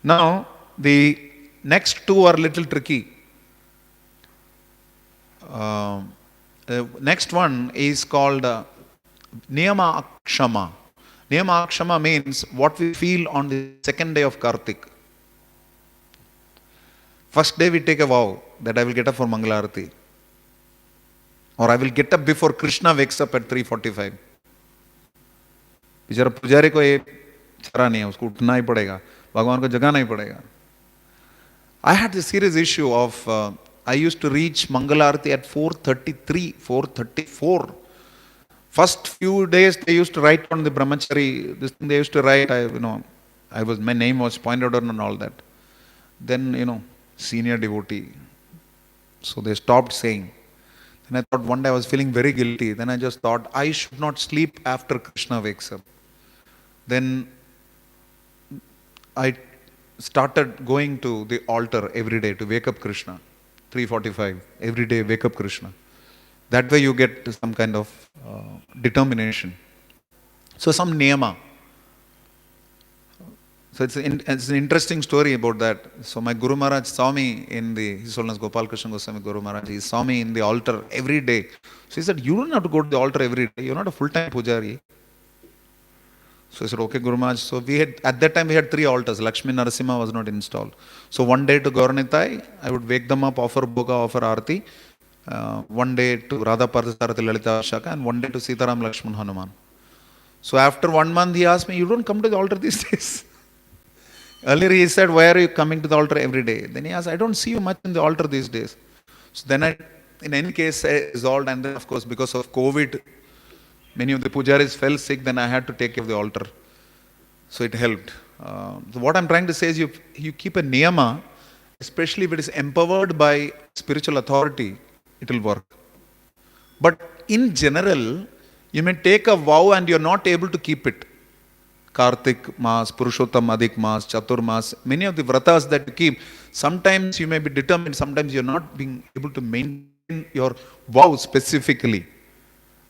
Now, the next two are little tricky. Next one is called Niyama Akshama. Niyama Akshama means what we feel on the second day of Kartik. First day we take a vow that I will get up for Mangalarati. Or I will get up before Krishna wakes up at 3:45. बेचारा पुजारी को ये चरा नहीं है, उसको उठना ही पड़ेगा, भगवान को जगाना ही पड़ेगा. I had a serious issue of I used to reach Mangalarati at 4:33, 4:34. First few days they used to write on the brahmachari, this thing they used to write, my name was pointed out and all that. Then, senior devotee. So they stopped saying. Then I thought one day I was feeling very guilty. Then I just thought I should not sleep after Krishna wakes up. Then I started going to the altar every day to wake up Krishna. 3:45. Every day wake up Krishna. That way you get some kind of determination. So some niyama. So it's an interesting story about that. So my Guru Maharaj saw me in His Holiness Gopal Krishna Goswami Guru Maharaj. He saw me in the altar every day. So he said, you don't have to go to the altar every day. You're not a full-time pujari. So I said, okay, Guru Maharaj. So at that time we had 3 altars. Lakshmi Narasimha was not installed. So one day to Gauranitai, I would wake them up, offer Bhoga, offer Aarti. One day to Radha Parthasarathi Lalita Shaka, and one day to Sitaram Lakshman Hanuman. So after 1 month he asked me, you don't come to the altar these days. Earlier he said, why are you coming to the altar every day? Then he asked, I don't see you much in the altar these days. So then in any case, I resolved, and then of course because of COVID, many of the pujaris fell sick, then I had to take care of the altar. So it helped. So what I'm trying to say is you keep a niyama, especially if it is empowered by spiritual authority, it will work. But in general, you may take a vow and you're not able to keep it. Kartik Mas, Purushottam Adhik Mas, Chatur Mas, many of the vratas that you keep, sometimes you may be determined, sometimes you're not being able to maintain your vow specifically.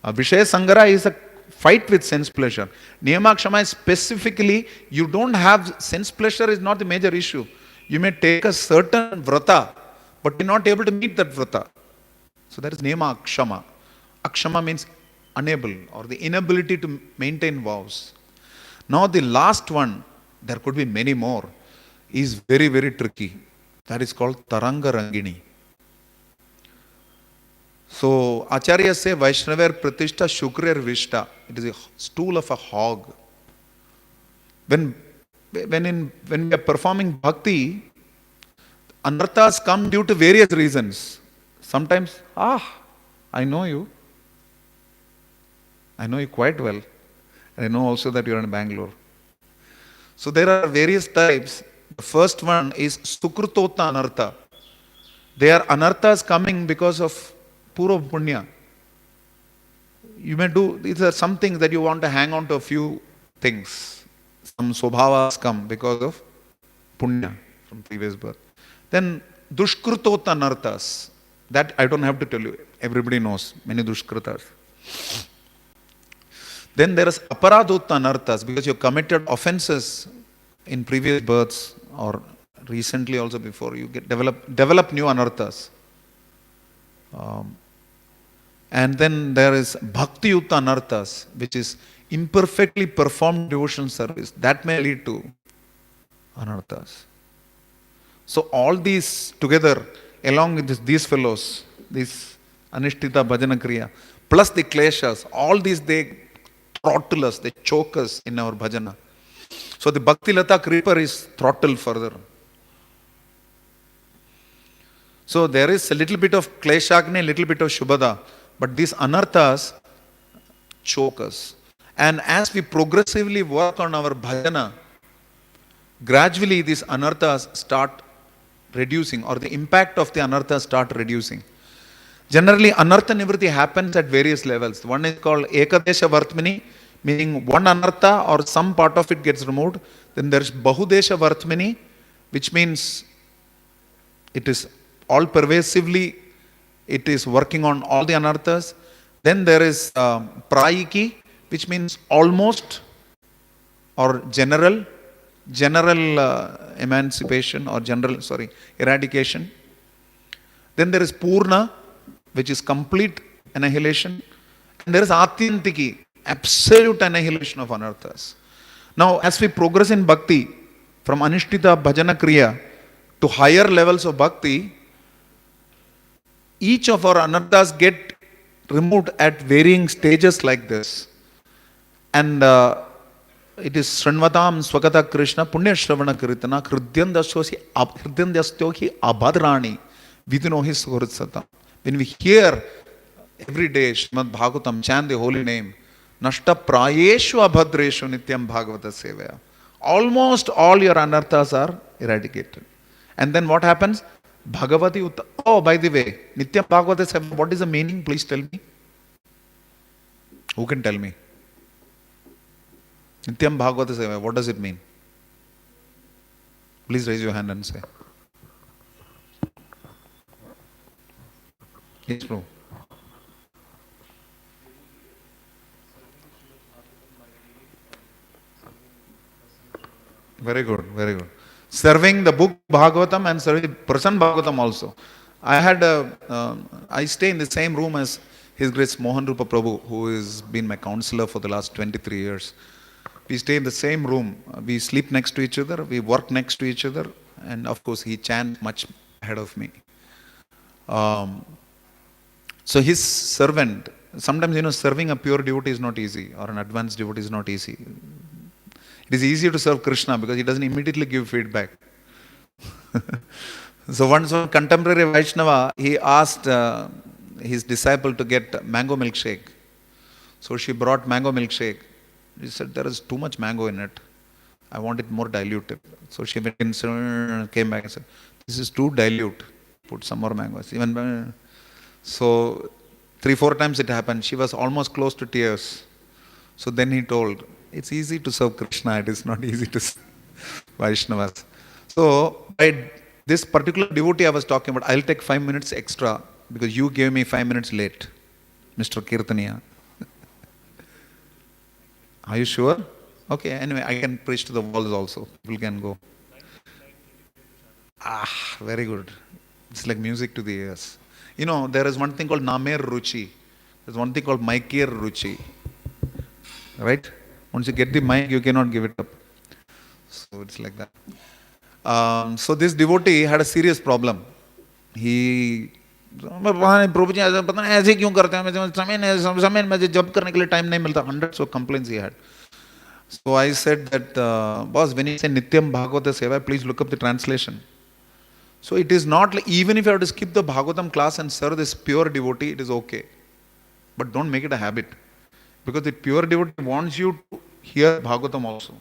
Vishaya Sangara is a fight with sense pleasure. Niyamakshama is specifically, you don't have, sense pleasure is not the major issue. You may take a certain vrata, but you're not able to meet that vrata. So that is Niyama Akshama. Akshama means unable or the inability to maintain vows. Now the last one, there could be many more, is very, very tricky. That is called Taranga Rangini. So Acharyas say Vaishnavar Pratishta Shukrir Vishta. It is a stool of a hog. When we are performing bhakti, anarthas come due to various reasons. Sometimes, I know you. I know you quite well. And I know also that you are in Bangalore. So there are various types. The first one is Sukrutota Anartha. They are anarthas coming because of Purva Punya. You may do, these are some things that you want to hang on to a few things. Some Sobhavas come because of Punya from previous birth. Then Dushkrutota Anarthas. That I don't have to tell you. Everybody knows many Dushkritas. Then there is Aparadutta Anarthas because you committed offenses in previous births or recently also before. You develop new Anarthas. And then there is bhakti yutta anarthas, which is imperfectly performed devotional service. That may lead to anarthas. So all these together, along with these fellows, these anishtita bhajana kriya, plus the kleshas, all these they throttle us, they choke us in our bhajana. So the bhakti lata creeper is throttled further. So there is a little bit of kleshagni, a little bit of shubhada, but these anarthas choke us. And as we progressively work on our bhajana, gradually these anarthas start reducing, or the impact of the anarthas start reducing. Generally, anartha nivritti happens at various levels. One is called ekadesha vartmini, meaning one anartha or some part of it gets removed. Then there is bahudesha vartmini, which means it is all pervasively, it is working on all the anarthas. Then there is prayiki, which means almost or general emancipation or eradication. Then there is purna, which is complete annihilation. And there is atyantiki, absolute annihilation of anarthas. Now, as we progress in bhakti, from anishtita bhajana kriya to higher levels of bhakti, each of our anarthas get removed at varying stages like this. And it is Sranvatam Swagata Krishna Punya Shravana Kiritana Hridyandastyohi Abhadrani Vidinohi Suhritsatam. When we hear every day Srimad Bhagavatam, chant the holy name, Nashta Prayeshu Abhadreshu Nityam Bhagavata Sevaya. Almost all your anarthas are eradicated. And then what happens? Bhagavati Utta. Oh, by the way, Nityam Bhagavata Sevaya, what is the meaning? Please tell me. Who can tell me? Nityam Bhagavata Sevaya, what does it mean? Please raise your hand and say. Yes, Prabhu. Very good, very good. Serving the book Bhagavatam and serving person Bhagavatam also. I stay in the same room as His Grace Mohan Rupa Prabhu, who has been my counselor for the last 23 years. We stay in the same room. We sleep next to each other. We work next to each other. And of course, he chants much ahead of me. So his servant, sometimes, serving a pure devotee is not easy, or an advanced devotee is not easy. It is easier to serve Krishna because he doesn't immediately give feedback. So once one contemporary Vaishnava, he asked his disciple to get mango milkshake. So she brought mango milkshake. He said, there is too much mango in it. I want it more diluted. So she went in, came back and said, this is too dilute. Put some more mangoes. So 3-4 times it happened. She was almost close to tears. So then he told, it's easy to serve Krishna. It is not easy to serve Vaishnavas. So by this particular devotee I was talking about, I'll take 5 minutes extra because you gave me 5 minutes late, Mr. Kirtaniya. Are you sure? Okay, anyway, I can preach to the walls also. People can go. Very good. It's like music to the ears. There is one thing called Namer Ruchi. There's one thing called Maikir Ruchi. Right? Once you get the mic, you cannot give it up. So it's like that. So this devotee had a serious problem. He प्रभु जी पता नहीं ऐसे क्यों करते हैं समय में जब करने के लिए टाइम नहीं मिलता hundreds of complaints he had. So I said that boss, when you say Nityam Bhagavata Seva, please look up the translation. So it is not like, even if you have to skip the Bhagavatam class and serve this pure devotee, it is okay. But don't make it a habit. Because the pure devotee wants you to hear Bhagavatam also.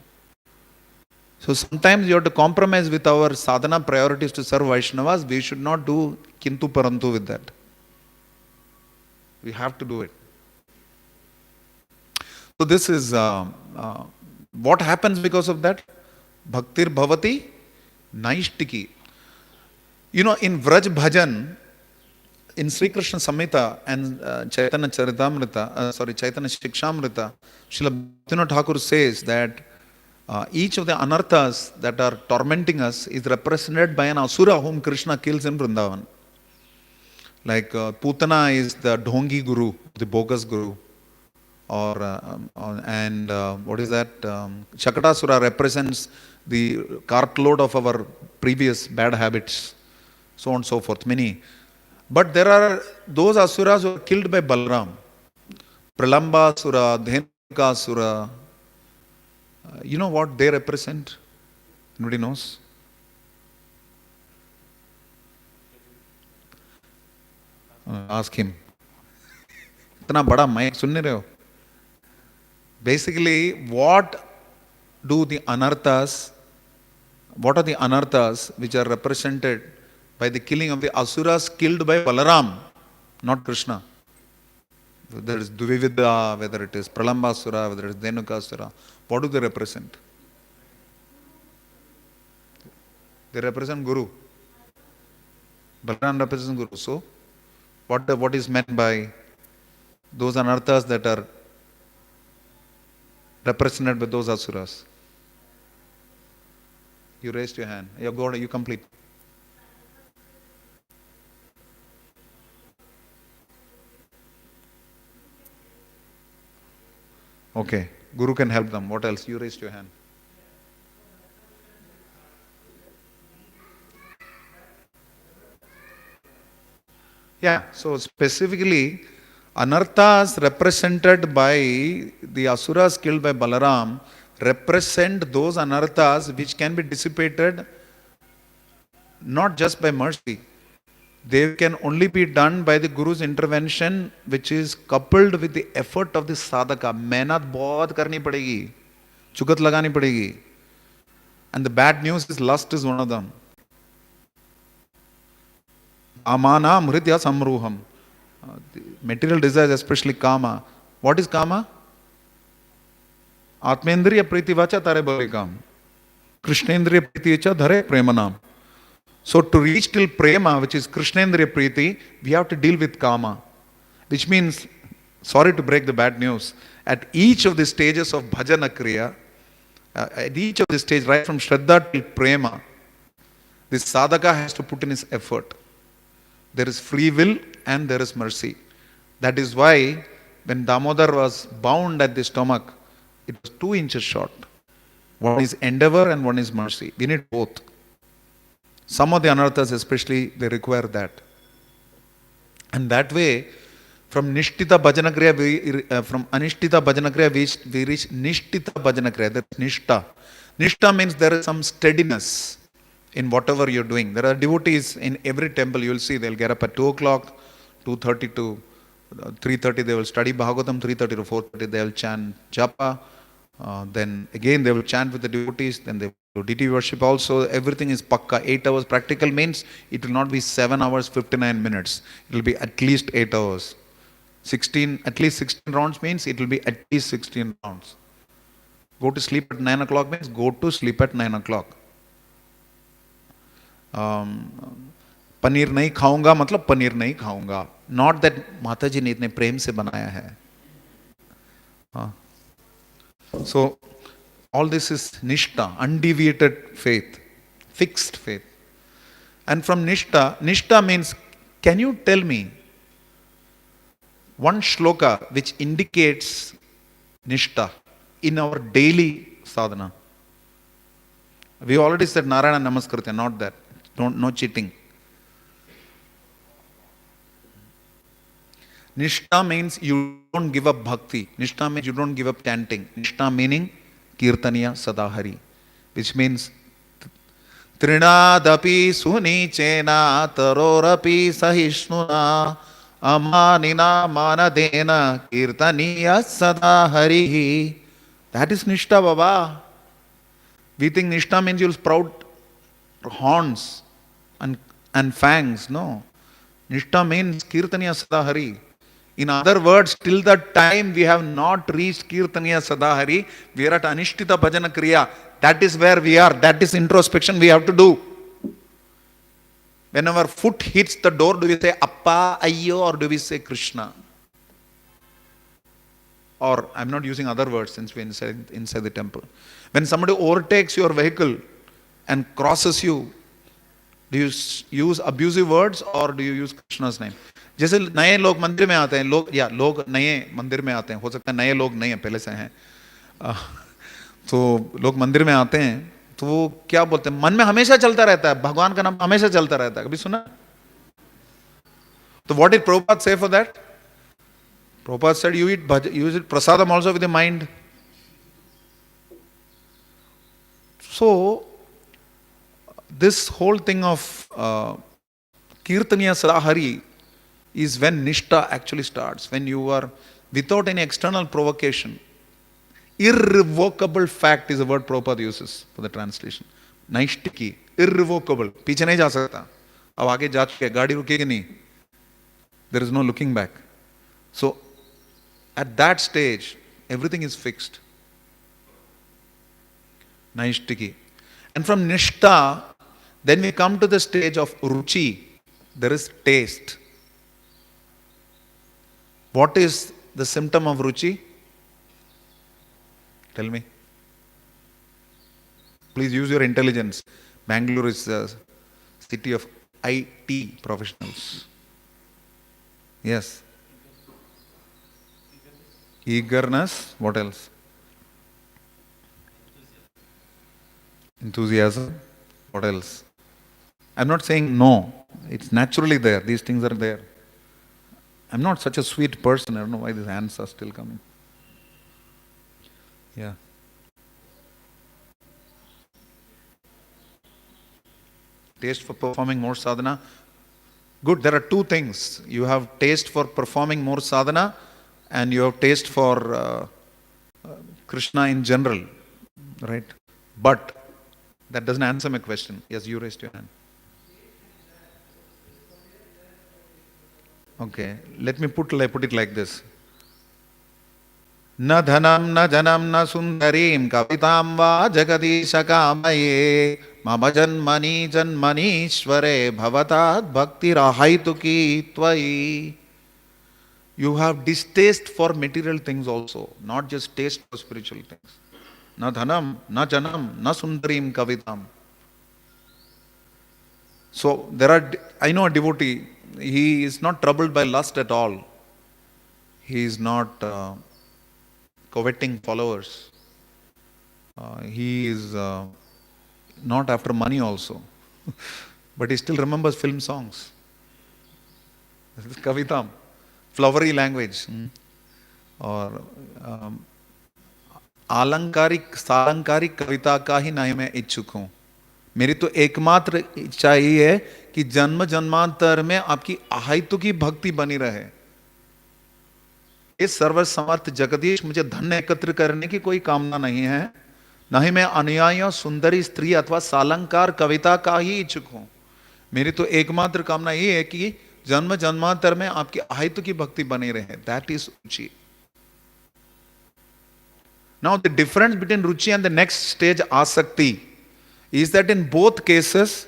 So sometimes you have to compromise with our sadhana priorities to serve Vaishnavas. We should not do kintu parantu with that. We have to do it. So this is what happens because of that. Bhaktir bhavati naishtiki. In Vraj Bhajan, in Sri Krishna Samhita and Chaitanya Charitamrita, Chaitanya Shikshamrita, Srila Bhaktivinoda Thakur says that each of the anarthas that are tormenting us is represented by an asura whom Krishna kills in Vrindavan. Like Putana is the Dhongi Guru, the bogus Guru. Or what is that? Shakatasura represents the cartload of our previous bad habits, so on and so forth, many. But there are those asuras who are killed by Balaram. Pralambasura, Dhenukasura. You know what they represent? Nobody knows? Ask him. इतना बड़ा mic सुन नहीं रहे हो? Basically, what are the anarthas which are represented by the killing of the asuras killed by Balaram, not Krishna? Whether it is Duvivida, whether it is Pralambasura, whether it is Dhenukasura, what do they represent? They represent Guru. Balaram represents Guru. So, what is meant by those anarthas that are represented by those asuras? You raised your hand. You complete. Okay. Guru can help them. What else? You raised your hand. Yeah. So specifically, anarthas represented by the asuras killed by Balaram represent those anarthas which can be dissipated not just by mercy. They can only be done by the Guru's intervention, which is coupled with the effort of the sadhaka. मेहनत बहुत करनी पड़ेगी, चुगत लगानी पड़ेगी. And the bad news is lust is one of them. Amana mritya samruham. Material desires, especially kama. What is kama? Atmendriya priti vacha tare bole kam. Krishnendriya priti cha dhare premanam. So to reach till prema, which is Krishnendriya priti, we have to deal with kama. Which means, sorry to break the bad news, at each of the stages of bhajana kriya, at each of the stage, right from Shraddha till prema, this sadhaka has to put in his effort. There is free will and there is mercy. That is why when Damodar was bound at the stomach, it was 2 inches short. One is endeavor and one is mercy. We need both. Some of the anarthas especially, they require that. And that way, from Nishtita Bhajana Kriya, from Anishtita Bhajana Kriya, we reach Nishtita Bhajana Kriya. That's Nishta. Nishta means there is some steadiness in whatever you're doing. There are devotees in every temple, you will see, they'll get up at 2 o'clock, 2:30 to 3:30, they will study Bhagavatam, 3:30 to 4:30, they will chant Japa. Then again they will chant with the devotees, then they will do deity worship also. Everything is pakka. 8 hours practical means it will not be 7 hours 59 minutes. It will be at least 8 hours. At least 16 rounds means it will be at least 16 rounds. Go to sleep at 9 o'clock means go to sleep at 9 o'clock. Paneer नहीं खाऊंगा मतलब पनीर नहीं खाऊंगा. Not that माता जी ने इतने प्रेम से बनाया है. So all this is Nishta, undeviated faith, fixed faith. And from Nishta means, can you tell me one shloka which indicates Nishta in our daily sadhana? We already said Narayana Namaskritya, not that. No cheating. Nishta means you don't give up bhakti. Nishta means you don't give up chanting. Nishta meaning kirtaniya sadahari, which means Trinadapi sunichena tarorapi sahishnuna amanina manadena kirtaniya sadahari. That is Nishta, Baba. We think Nishta means you'll sprout horns and fangs. No. Nishta means kirtaniya sadahari. In other words, till the time we have not reached Kirtaniya Sadahari, we are at Anishtita Bhajana Kriya. That is where we are. That is introspection we have to do. When our foot hits the door, do we say Appa, Ayyo, or do we say Krishna? Or, I'm not using other words since we're inside the temple. When somebody overtakes your vehicle and crosses you, Do you use abusive words or do you use Krishna's name? जैसे नए लोग मंदिर में आते हैं, लोग नए मंदिर में आते हैं, हो सकता है नए लोग नहीं हैं, पहले से हैं, तो लोग मंदिर में आते हैं तो वो क्या बोलते हैं, मन में हमेशा चलता रहता है, भगवान का नाम हमेशा चलता रहता है, कभी सुना? तो what did Prabhupada say for that? Prabhupada said you eat prasadam also with the mind. So this whole thing of Kirtaniya Sadahari is when Nishta actually starts, when you are without any external provocation. Irrevocable fact is the word Prabhupada uses for the translation. Naishtiki, irrevocable. पीछे नहीं जा सकता. अब आगे जा चुके, गाड़ी रुकेगी नहीं. There is no looking back. So at that stage, everything is fixed. Naishtiki. And from Nishta, then we come to the stage of Ruchi. There is taste. What is the symptom of Ruchi? Tell me. Please use your intelligence. Bangalore is a city of IT professionals. Yes. Eagerness. What else? Enthusiasm. What else? I'm not saying no. It's naturally there. These things are there. I'm not such a sweet person. I don't know why these hands are still coming. Yeah. Taste for performing more sadhana. Good, there are two things. You have taste for performing more sadhana and you have taste for Krishna in general. Right? But that doesn't answer my question. Yes, you raised your hand. Okay, let me put it like this. न धनम न जनम न सुंदरीम कविताम वा जगदीश कामये मम जन्मनि जन्मनीश्वरे भवतात् भक्तिराहैतुकी त्वयि. You have distaste for material things also, not just taste for spiritual things. न धनम न जनम न सुंदरीम कविताम. So there are, I know a devotee, he is not troubled by lust at all. He is not coveting followers. He is not after money also. But he still remembers film songs. This is kavitam, flowery language. और आलंकारिक सालंकारिक कविता का ही नहीं मैं इच्छुक हूँ. मेरी तो एकमात्र इच्छा ही है कि जन्म जन्मांतर में आपकी अहैतुकी भक्ति बनी रहे. इस सर्वसमर्थ जगदीश, मुझे धन एकत्र करने की कोई कामना नहीं है, न ही मैं अनुयायियों सुंदरी स्त्री अथवा सालंकार कविता का ही इच्छुक हूं. मेरी तो एकमात्र कामना ये है कि जन्म जन्मांतर में आपकी अहैतुकी भक्ति बनी रहे. That is Ruchi. Now the difference between Ruchi and the next stage आसक्ति is that in both cases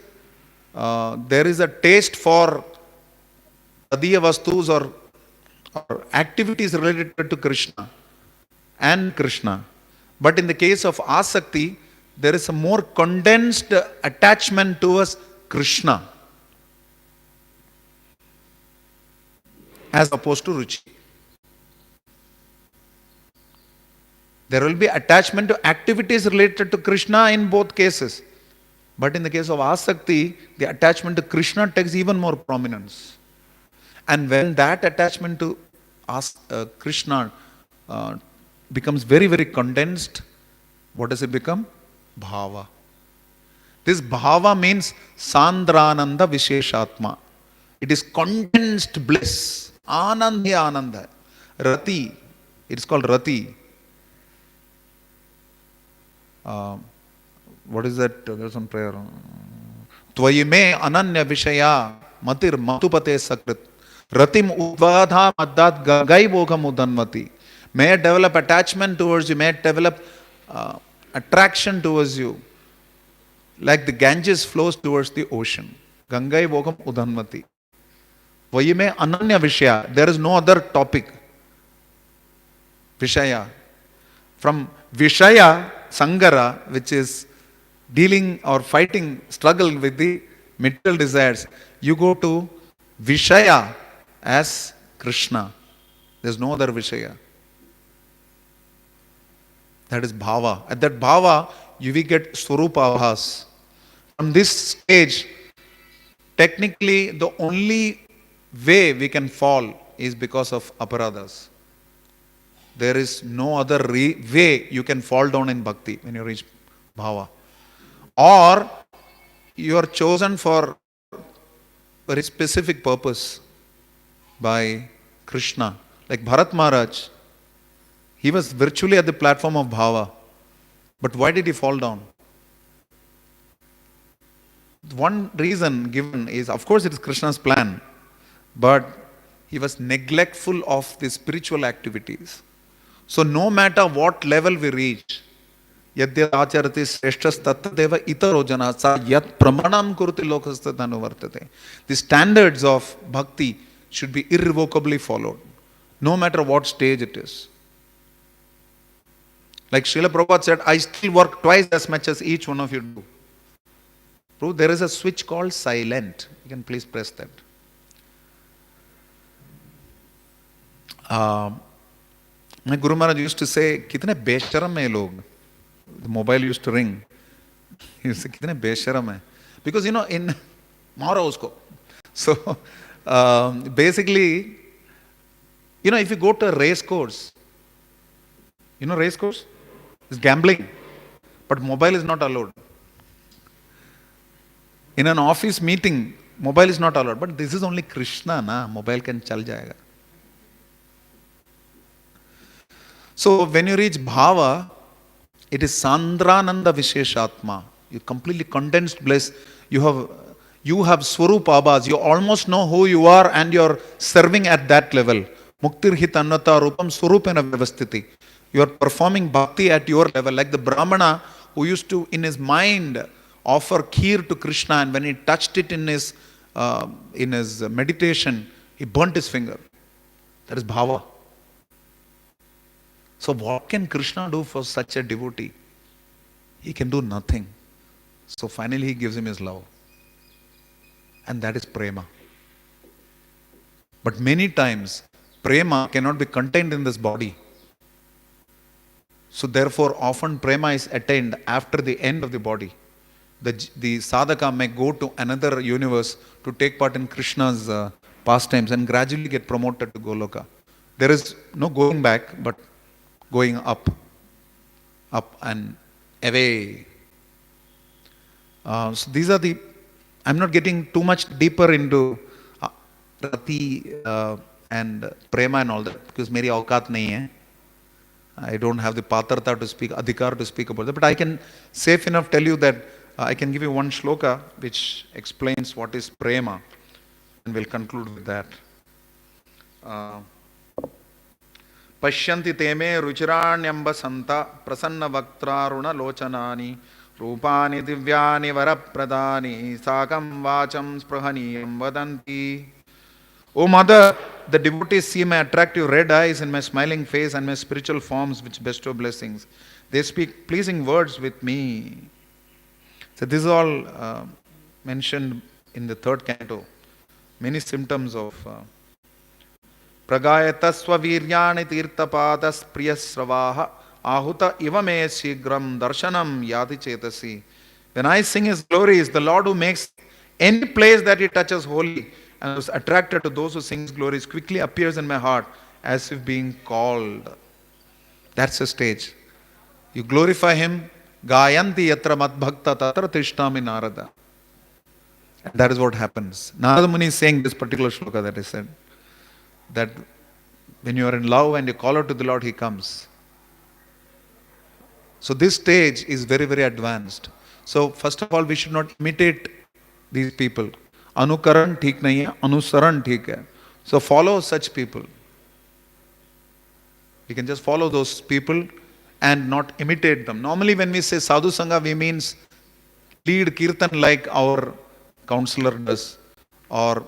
there is a taste for adiya vastus or activities related to Krishna and Krishna. But in the case of asakti, there is a more condensed attachment towards Krishna as opposed to ruchi. There will be attachment to activities related to Krishna in both cases. But in the case of asakti, the attachment to Krishna takes even more prominence. And when that attachment to Krishna becomes very, very condensed, what does it become? Bhava. This bhava means sandrananda visheshatma. It is condensed bliss. Anandya ananda. Rati. It is called rati. What is that? There's some prayer. Tvayi me ananya vishaya matir matupate sakrit ratim udvadha maddat gagai bogam udanvati. May I develop attachment towards you, may I develop attraction towards you, like the Ganges flows towards the ocean. Gangai bogam udanvati. Tvayi me ananya vishaya. There is no other topic. Vishaya. From Vishaya, Sangara, which is dealing or fighting, struggle with the material desires, you go to Vishaya as Krishna. There's no other Vishaya. That is bhava. At that bhava, you will get Swarupa Abhas. From this stage, technically the only way we can fall is because of aparadhas. There is no other way you can fall down in bhakti when you reach bhava. Or you are chosen for very specific purpose by Krishna. Like Bharat Maharaj, he was virtually at the platform of bhava. But why did he fall down? One reason given is, of course, it is Krishna's plan, but he was neglectful of the spiritual activities. So no matter what level we reach, Yadyat acharati sreshthas tattadeva itaro jana sa yat pramanam kurti lokasthat anuvartate. The standards of bhakti should be irrevocably followed, no matter what stage it is. Like Srila Prabhupada said, I still work twice as much as each one of you do. Prabhu, there is a switch called silent. You can please press that. My Guru Maharaj used to say, कितने बेशरम है लोग. The mobile used to ring. He used to say, कितने बेशरम है. Because in मारो उसको. So basically, if you go to a race course, race course? It's gambling. But mobile is not allowed. In an office meeting, mobile is not allowed. But this is only Krishna, na? Mobile can chal jayega. So when you reach bhava, it is Sandrananda Visheshatma. You completely condensed bliss. You have Swarupa Abhas. You almost know who you are and you're serving at that level. Muktir hit annata rupam swarupena vyavastiti. You are performing bhakti at your level. Like the Brahmana who used to, in his mind, offer kheer to Krishna, and when he touched it in his meditation, he burnt his finger. That is bhava. So what can Krishna do for such a devotee? He can do nothing. So finally he gives him his love. And that is prema. But many times, prema cannot be contained in this body. So therefore, often prema is attained after the end of the body. The sadhaka may go to another universe to take part in Krishna's pastimes and gradually get promoted to Goloka. There is no going back, but going up and away. So these are I'm not getting too much deeper into Rati and Prema and all that, because meri aukat nahi hai. I don't have the patrata to speak, adhikar to speak about that. But I can safe enough tell you that I can give you one shloka which explains what is Prema, and we'll conclude with that. Pashyanti teme ruchiranyamba santa prasanna vaktraruna lochanani rupani divyani varapradani sakam vacham sprahaniyam vadanti. O mother, the devotees see my attractive red eyes and my smiling face and my spiritual forms which bestow blessings. They speak pleasing words with me. So this is all mentioned in the third canto. Many symptoms of Pragayatasva viryani tirtapadas priyasravaha ahuta ivame shigram darshanam yati chetasi. When I sing His glories, the Lord who makes any place that He touches holy and was attracted to those who sing His glories quickly appears in my heart as if being called. That's the stage. You glorify Him. Gayanti yatra madbhakta tatra tishnami narada. And that is what happens. Narada Muni is saying this particular shloka that I said. That when you are in love and you call out to the Lord, He comes. So this stage is very, very advanced. So first of all, we should not imitate these people. Anukaran theek nahi hai, anusaran theek hai. So follow such people. We can just follow those people and not imitate them. Normally when we say sadhu sangha, we means lead kirtan like our counselor does, or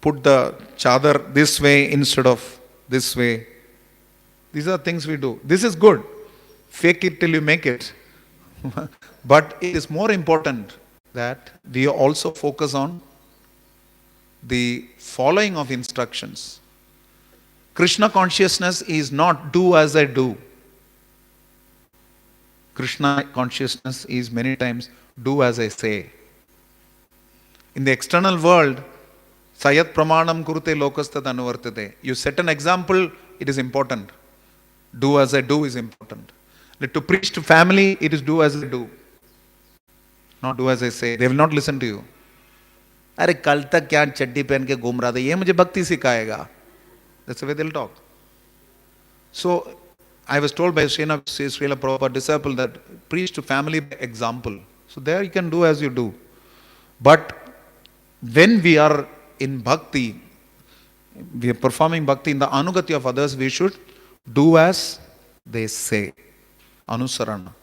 put the chadar this way instead of this way. These are things we do. This is good. Fake it till you make it. But it is more important that we also focus on the following of instructions. Krishna consciousness is not do as I do. Krishna consciousness is many times do as I say. In the external world, Sayat pramanam kurute lokastad anuvartate. You set an example, it is important. Do as I do is important. To preach to family, it is do as I do. Not do as I say. They will not listen to you. अरे कल तक क्या चड्डी पहन के घूम रहा था, ये मुझे भक्ति सिखाएगा. That's the way they'll talk. So, I was told by Srila Prabhupada disciple that preach to family by example. So there you can do as you do. But when we are in bhakti, we are performing bhakti in the anugati of others, we should do as they say. Anusarana.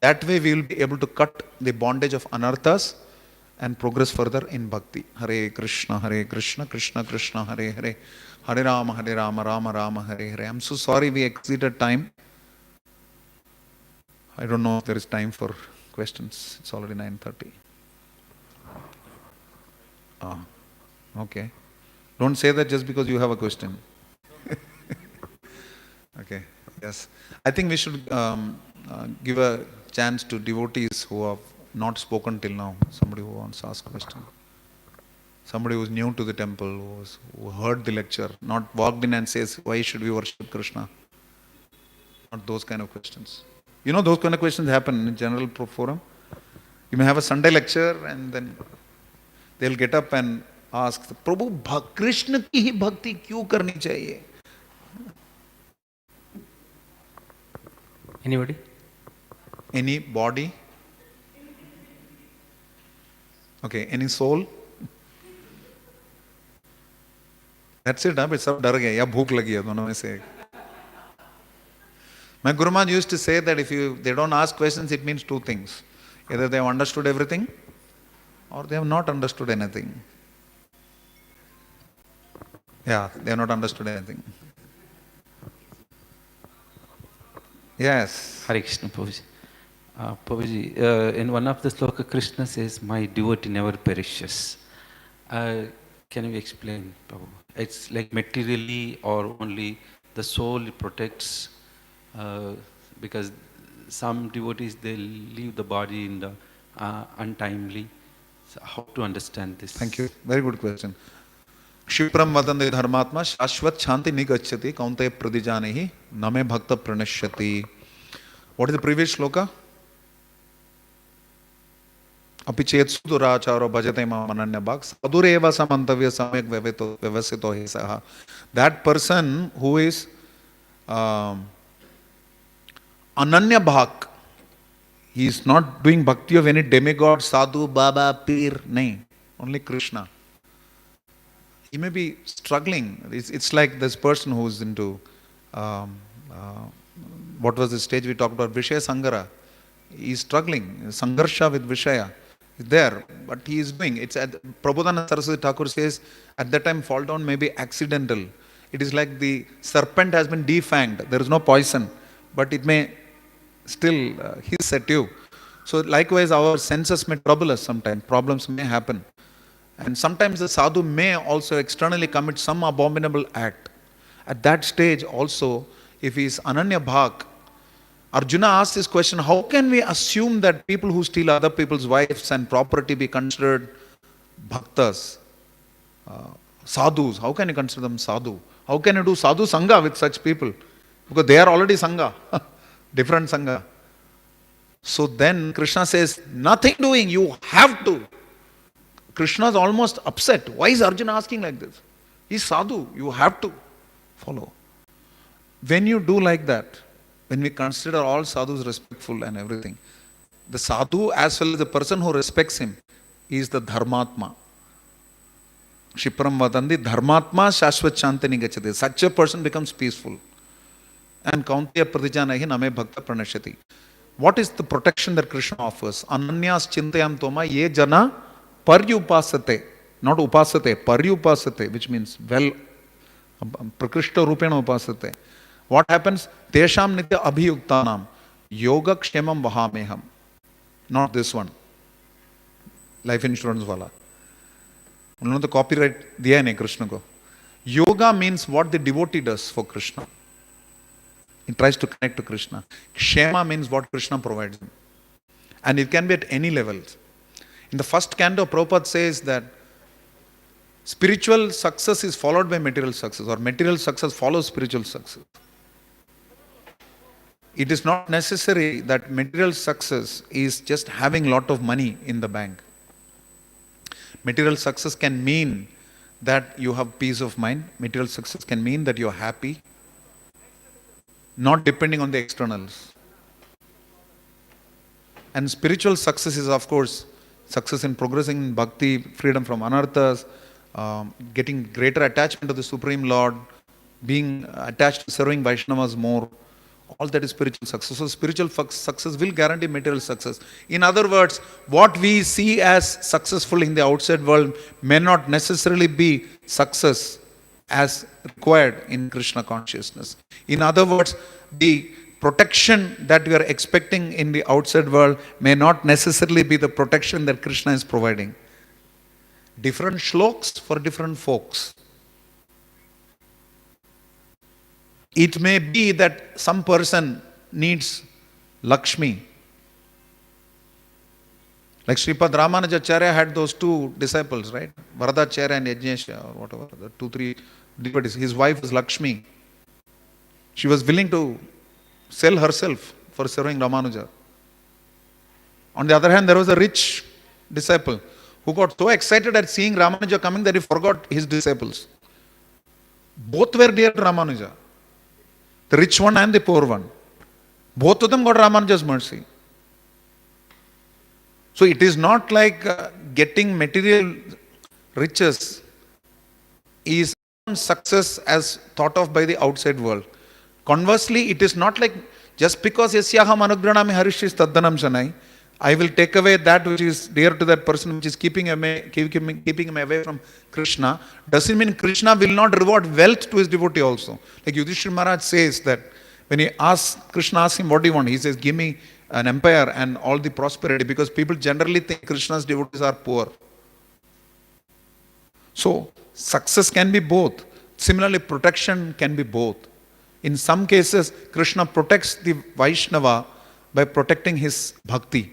That way we will be able to cut the bondage of anarthas and progress further in bhakti. Hare Krishna, Krishna Krishna, Hare Hare, Hare Rama, Rama Rama, Hare Hare. I'm so sorry we exceeded time. I don't know if there is time for questions. It's already 9:30. Okay. Don't say that just because you have a question. Okay. Yes. I think we should give a chance to devotees who have not spoken till now. Somebody who wants to ask a question. Somebody who is new to the temple, who heard the lecture, not walked in and says, why should we worship Krishna? Not those kind of questions. You know, those kind of questions happen in general forum. You may have a Sunday lecture and then they'll get up and ask, Prabhu, Krishna ki hi bhakti kyun karni chahiye? Anybody? Any body? Okay, any soul? That's it, huh? सब डर गए या भूख लगी है दोनों में से एक. My Guru Maharaj used to say that if they don't ask questions, it means two things. Either they have understood everything or they have not understood anything. Yeah, they have not understood anything. Yes. Hare Krishna, Prabhuji. Prabhuji, in one of the sloka, Krishna says, my devotee never perishes. Can you explain, Prabhu? It's like materially or only the soul protects, because some devotees, they leave the body in the untimely. So how to understand this? Thank you. Very good question. Shipram vadande dharmatma shashvat shanti nigachyati kaunte pradijanehi name bhakta pranashyati. What is the previous shloka? Apichet suduracharo bhajate ma mananya bhak sadureva samantavya samyak vyavasito he saha. That person who is ananya bhak, he is not doing bhakti of any demigod, sadhu, baba, pir, nahi, only Krishna. He may be struggling. It's like this person who is into, what was the stage we talked about, Vishaya Sangara. He is struggling, Sangarsha with Vishaya. Is there, but he is doing. It's at Prabodhana Saraswati Thakur says, at that time fall down may be accidental. It is like the serpent has been defanged. There is no poison, but it may still hiss at you. So likewise, our senses may trouble us sometimes. Problems may happen. And sometimes the sadhu may also externally commit some abominable act. At that stage also, if he is ananya bhak, Arjuna asked this question, how can we assume that people who steal other people's wives and property be considered bhaktas, sadhus? How can you consider them sadhu? How can you do sadhu sangha with such people? Because they are already sangha, different sangha. So then Krishna says, nothing doing, you have to. Krishna is almost upset. Why is Arjuna asking like this? He's sadhu, you have to follow. When you do like that, when we consider all sadhus respectful and everything, the sadhu as well as the person who respects him is the dharmatma. Shipram vadandi dharmatma shashvat shantini gachate. Such a person becomes peaceful. And kaunteya pradijanahi name bhakta pranashyati. What is the protection that Krishna offers? Ananyas chintayam toma ye jana paryupasate. Not upasate, paryupasate, which means well, prakrishta rupena upasate. What happens? Tesham nitya abhiyuktanam yoga kshemam vahameham. Not this one. Life insurance वाला, उन्होंने तो copyright दिया है नहीं कृष्ण को. Yoga means what the devotee does for Krishna. He tries to connect to Krishna. Kshema means what Krishna provides him. And it can be at any levels. In the first canto, Prabhupada says that spiritual success is followed by material success, or material success follows spiritual success. It is not necessary that material success is just having lot of money in the bank. Material success can mean that you have peace of mind. Material success can mean that you are happy, not depending on the externals. And spiritual success is, of course, success in progressing in bhakti, freedom from anarthas, getting greater attachment to the Supreme Lord, being attached to serving Vaishnavas more. All that is spiritual success. So spiritual success will guarantee material success. In other words, what we see as successful in the outside world may not necessarily be success as required in Krishna consciousness. In other words, the protection that we are expecting in the outside world may not necessarily be the protection that Krishna is providing. Different shloks for different folks. It may be that some person needs Lakshmi. Like Sripad Ramanujacharya had those two disciples, right? Varadacharya and Yajnesha, or whatever, the 2-3 devotees. His wife was Lakshmi. She was willing to sell herself for serving Ramanuja. On the other hand, there was a rich disciple who got so excited at seeing Ramanuja coming that he forgot his disciples. Both were dear to Ramanuja. The rich one and the poor one. Both of them got Ramanuja's mercy. So it is not like getting material riches is success as thought of by the outside world. Conversely, it is not like just because yasyaham anugranami harishis taddanam shanai, I will take away that which is dear to that person, which is keeping him away from Krishna, doesn't mean Krishna will not reward wealth to his devotee also. Like Yudhishthira Maharaj says that when he asks, Krishna asks him, what do you want? He says, give me an empire and all the prosperity, because people generally think Krishna's devotees are poor. So, success can be both. Similarly, protection can be both. In some cases, Krishna protects the Vaishnava by protecting his bhakti,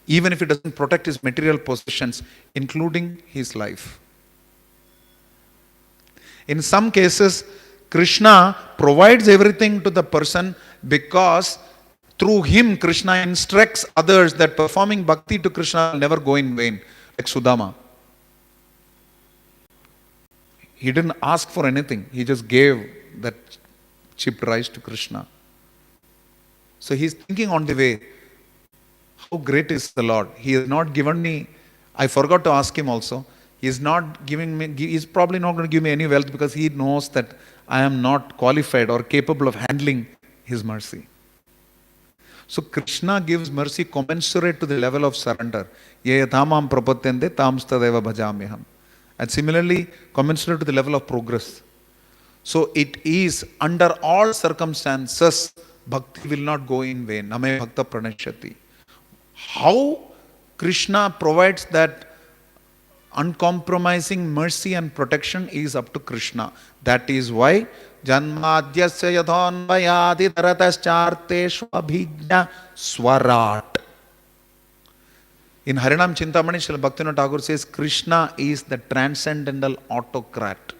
even if it doesn't protect his material possessions, including his life. In some cases, Krishna provides everything to the person because through him Krishna instructs others that performing bhakti to Krishna will never go in vain, like Sudama. He didn't ask for anything, he just gave that chipped rice to Krishna. So he's thinking on the way, how great is the Lord? He has not given me, I forgot to ask him also, he is not giving me, he's probably not going to give me any wealth because he knows that I am not qualified or capable of handling his mercy. So Krishna gives mercy commensurate to the level of surrender. Ye yathamam prapatyante tamstadeva bhajamyaham. And similarly, commensurate to the level of progress. So it is under all circumstances, bhakti will not go in vain. Name bhakta pranashyati. How Krishna provides that uncompromising mercy and protection is up to Krishna. That is why Janmadyasya yadhanvayadi tarataschaarteshu abhijna swarat. In Harinam Chintamani, Srila Bhaktivinoda Thakur says, Krishna is the transcendental autocrat.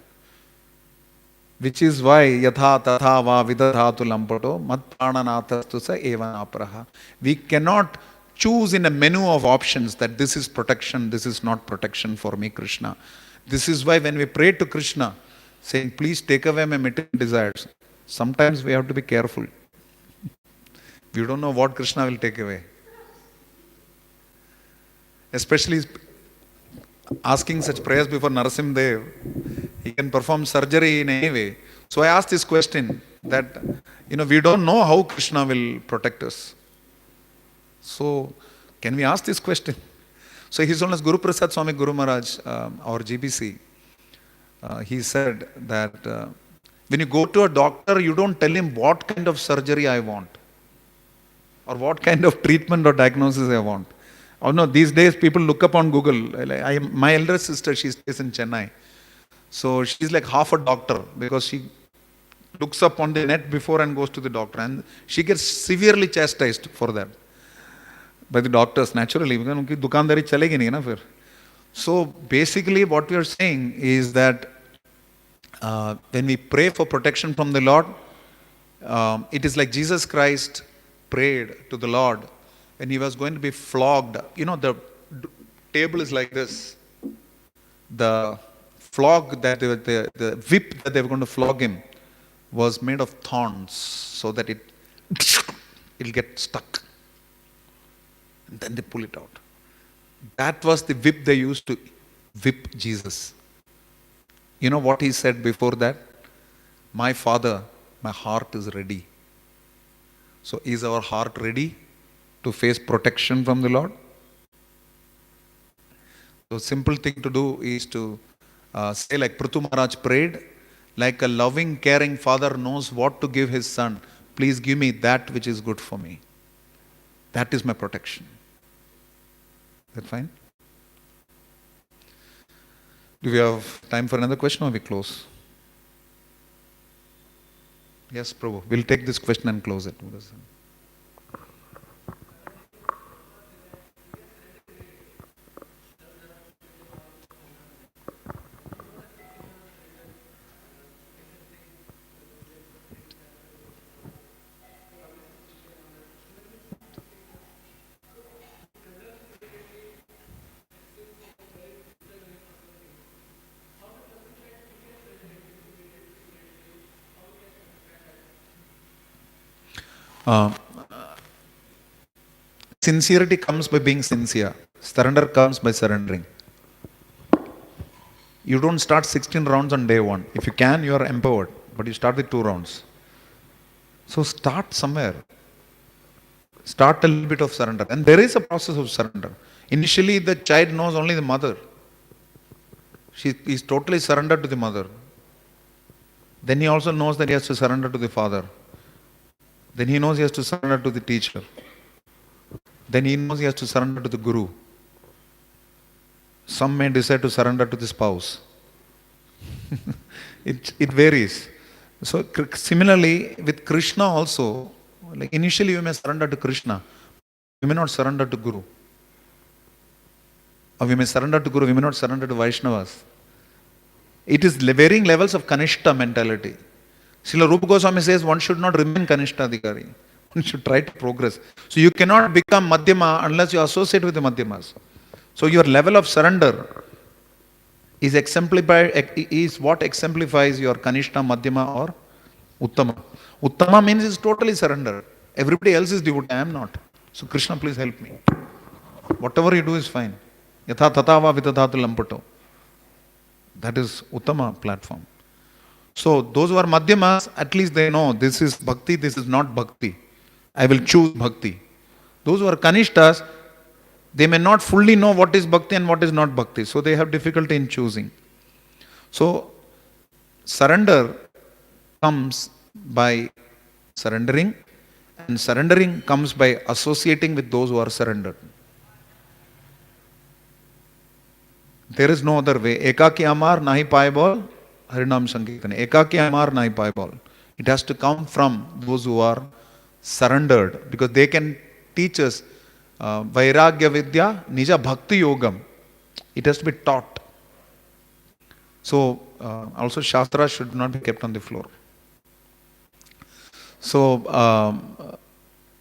Which is why yatha tatha va vidadhatu lampato mat prananathastu sa eva napraha. We cannot choose in a menu of options that this is protection, this is not protection for me, Krishna. This is why when we pray to Krishna, saying, please take away my material desires, sometimes we have to be careful. We don't know what Krishna will take away. Especially asking such prayers before Narasimha Dev, he can perform surgery in any way. So I asked this question that, we don't know how Krishna will protect us. So can we ask this question? So His Holiness Guru Prasad Swami Guru Maharaj, our GBC, he said that when you go to a doctor, you don't tell him what kind of surgery I want or what kind of treatment or diagnosis I want. Oh no, these days people look up on Google. My elder sister, she stays in Chennai. So she's like half a doctor because she looks up on the net before and goes to the doctor. And she gets severely chastised for that by the doctors, naturally. Because उनकी दुकानदारी चलेगी नहीं ना फिर. So basically what we are saying is that when we pray for protection from the Lord, it is like Jesus Christ prayed to the Lord when he was going to be flogged. You know, the table is like this. The flog that the whip that they were going to flog him was made of thorns so that it'll get stuck. And then they pull it out. That was the whip they used to whip Jesus. You know what he said before that? My Father, my heart is ready. So is our heart ready to face protection from the Lord? So simple thing to do is to say like Prithu Maharaj prayed, like a loving, caring father knows what to give his son. Please give me that which is good for me. That is my protection. Is that fine? Do we have time for another question or we close? Yes, Prabhu. We'll take this question and close it. Sincerity comes by being sincere. Surrender comes by surrendering. You don't start 16 rounds on day one. If you can, you are empowered. But you start with 2 rounds. So start somewhere. Start a little bit of surrender. And there is a process of surrender. Initially, the child knows only the mother. She is totally surrendered to the mother. Then he also knows that he has to surrender to the father. Then he knows he has to surrender to the teacher. Then he knows he has to surrender to the guru. Some may decide to surrender to the spouse. It varies. So similarly with Krishna also, like initially you may surrender to Krishna, you may not surrender to Guru. Or we may surrender to Guru, we may not surrender to Vaishnavas. It is varying levels of Kanishta mentality. Srila Rupa Goswami says one should not remain Kanishta Adhikari. One should try to progress. So you cannot become Madhyama unless you associate with the Madhyamas. So your level of surrender is what exemplifies your Kanishta, Madhyama or Uttama. Uttama means it's totally surrender. Everybody else is devotee, I am not. So Krishna, please help me. Whatever you do is fine. Yatha tatava vidadhatu lampato. That is Uttama platform. So those who are Madhyamas, at least they know this is Bhakti, this is not Bhakti. I will choose Bhakti. Those who are Kanishtas, they may not fully know what is Bhakti and what is not Bhakti. So they have difficulty in choosing. So surrender comes by surrendering, and surrendering comes by associating with those who are surrendered. There is no other way. Ekaki amar nahi paibol, Harinam Sankirtan. Ekaki amar nahi paibol. It has to come from those who are surrendered, because they can teach us Vairagya Vidya, Nija Bhakti Yogam. It has to be taught. So also Shastra should not be kept on the floor. So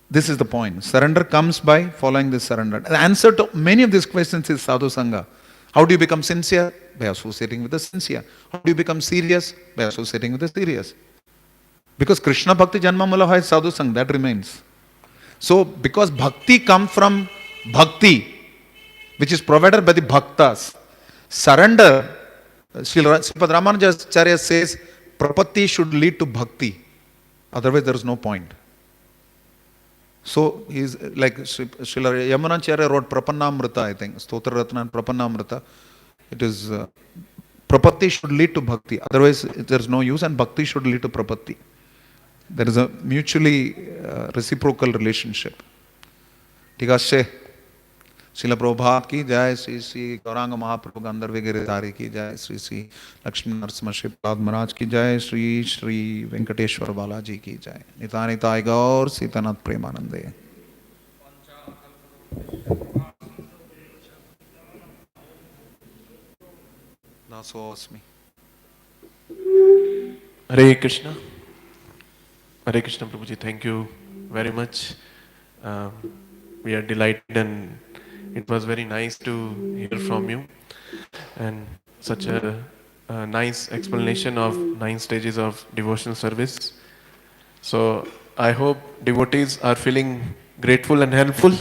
this is the point. Surrender comes by following this surrender. The answer to many of these questions is Sadhu Sangha. How do you become sincere? By associating with the sincere. How do you become serious? By associating with the serious. Because Krishna Bhakti Janma Mulaha is Sadhu Sangha, that remains. So because Bhakti comes from Bhakti, which is provided by the Bhaktas, surrender, Sripad Ramanujacharya says, Prapatti should lead to Bhakti. Otherwise there is no point. So he's like Srila Yamunacharya wrote Prapannamrita, I think, Stotra Ratna and Prapannamrita. It is Prapatti should lead to Bhakti. Otherwise there is no use, and Bhakti should lead to Prapatti. There is a mutually reciprocal relationship. ঠিক আছে? शिला प्रभुपाद की जय, श्री श्री गौरांग महाप्रभु गंधर्व गिरिधारी की जय, श्री श्री लक्ष्मी नरसिम्हा श्री प्रहलाद महाराज की जय, श्री श्री वेंकटेश्वर बालाजी की जय। निताय निताय गौर सीतानाथ प्रेमानंदे। दासोऽस्मि। Hare Krishna. Hare Krishna, Prabhuji. Thank you very much. We are delighted, and it was very nice to hear from you, and such a nice explanation of 9 stages of devotional service. So I hope devotees are feeling grateful and helpful.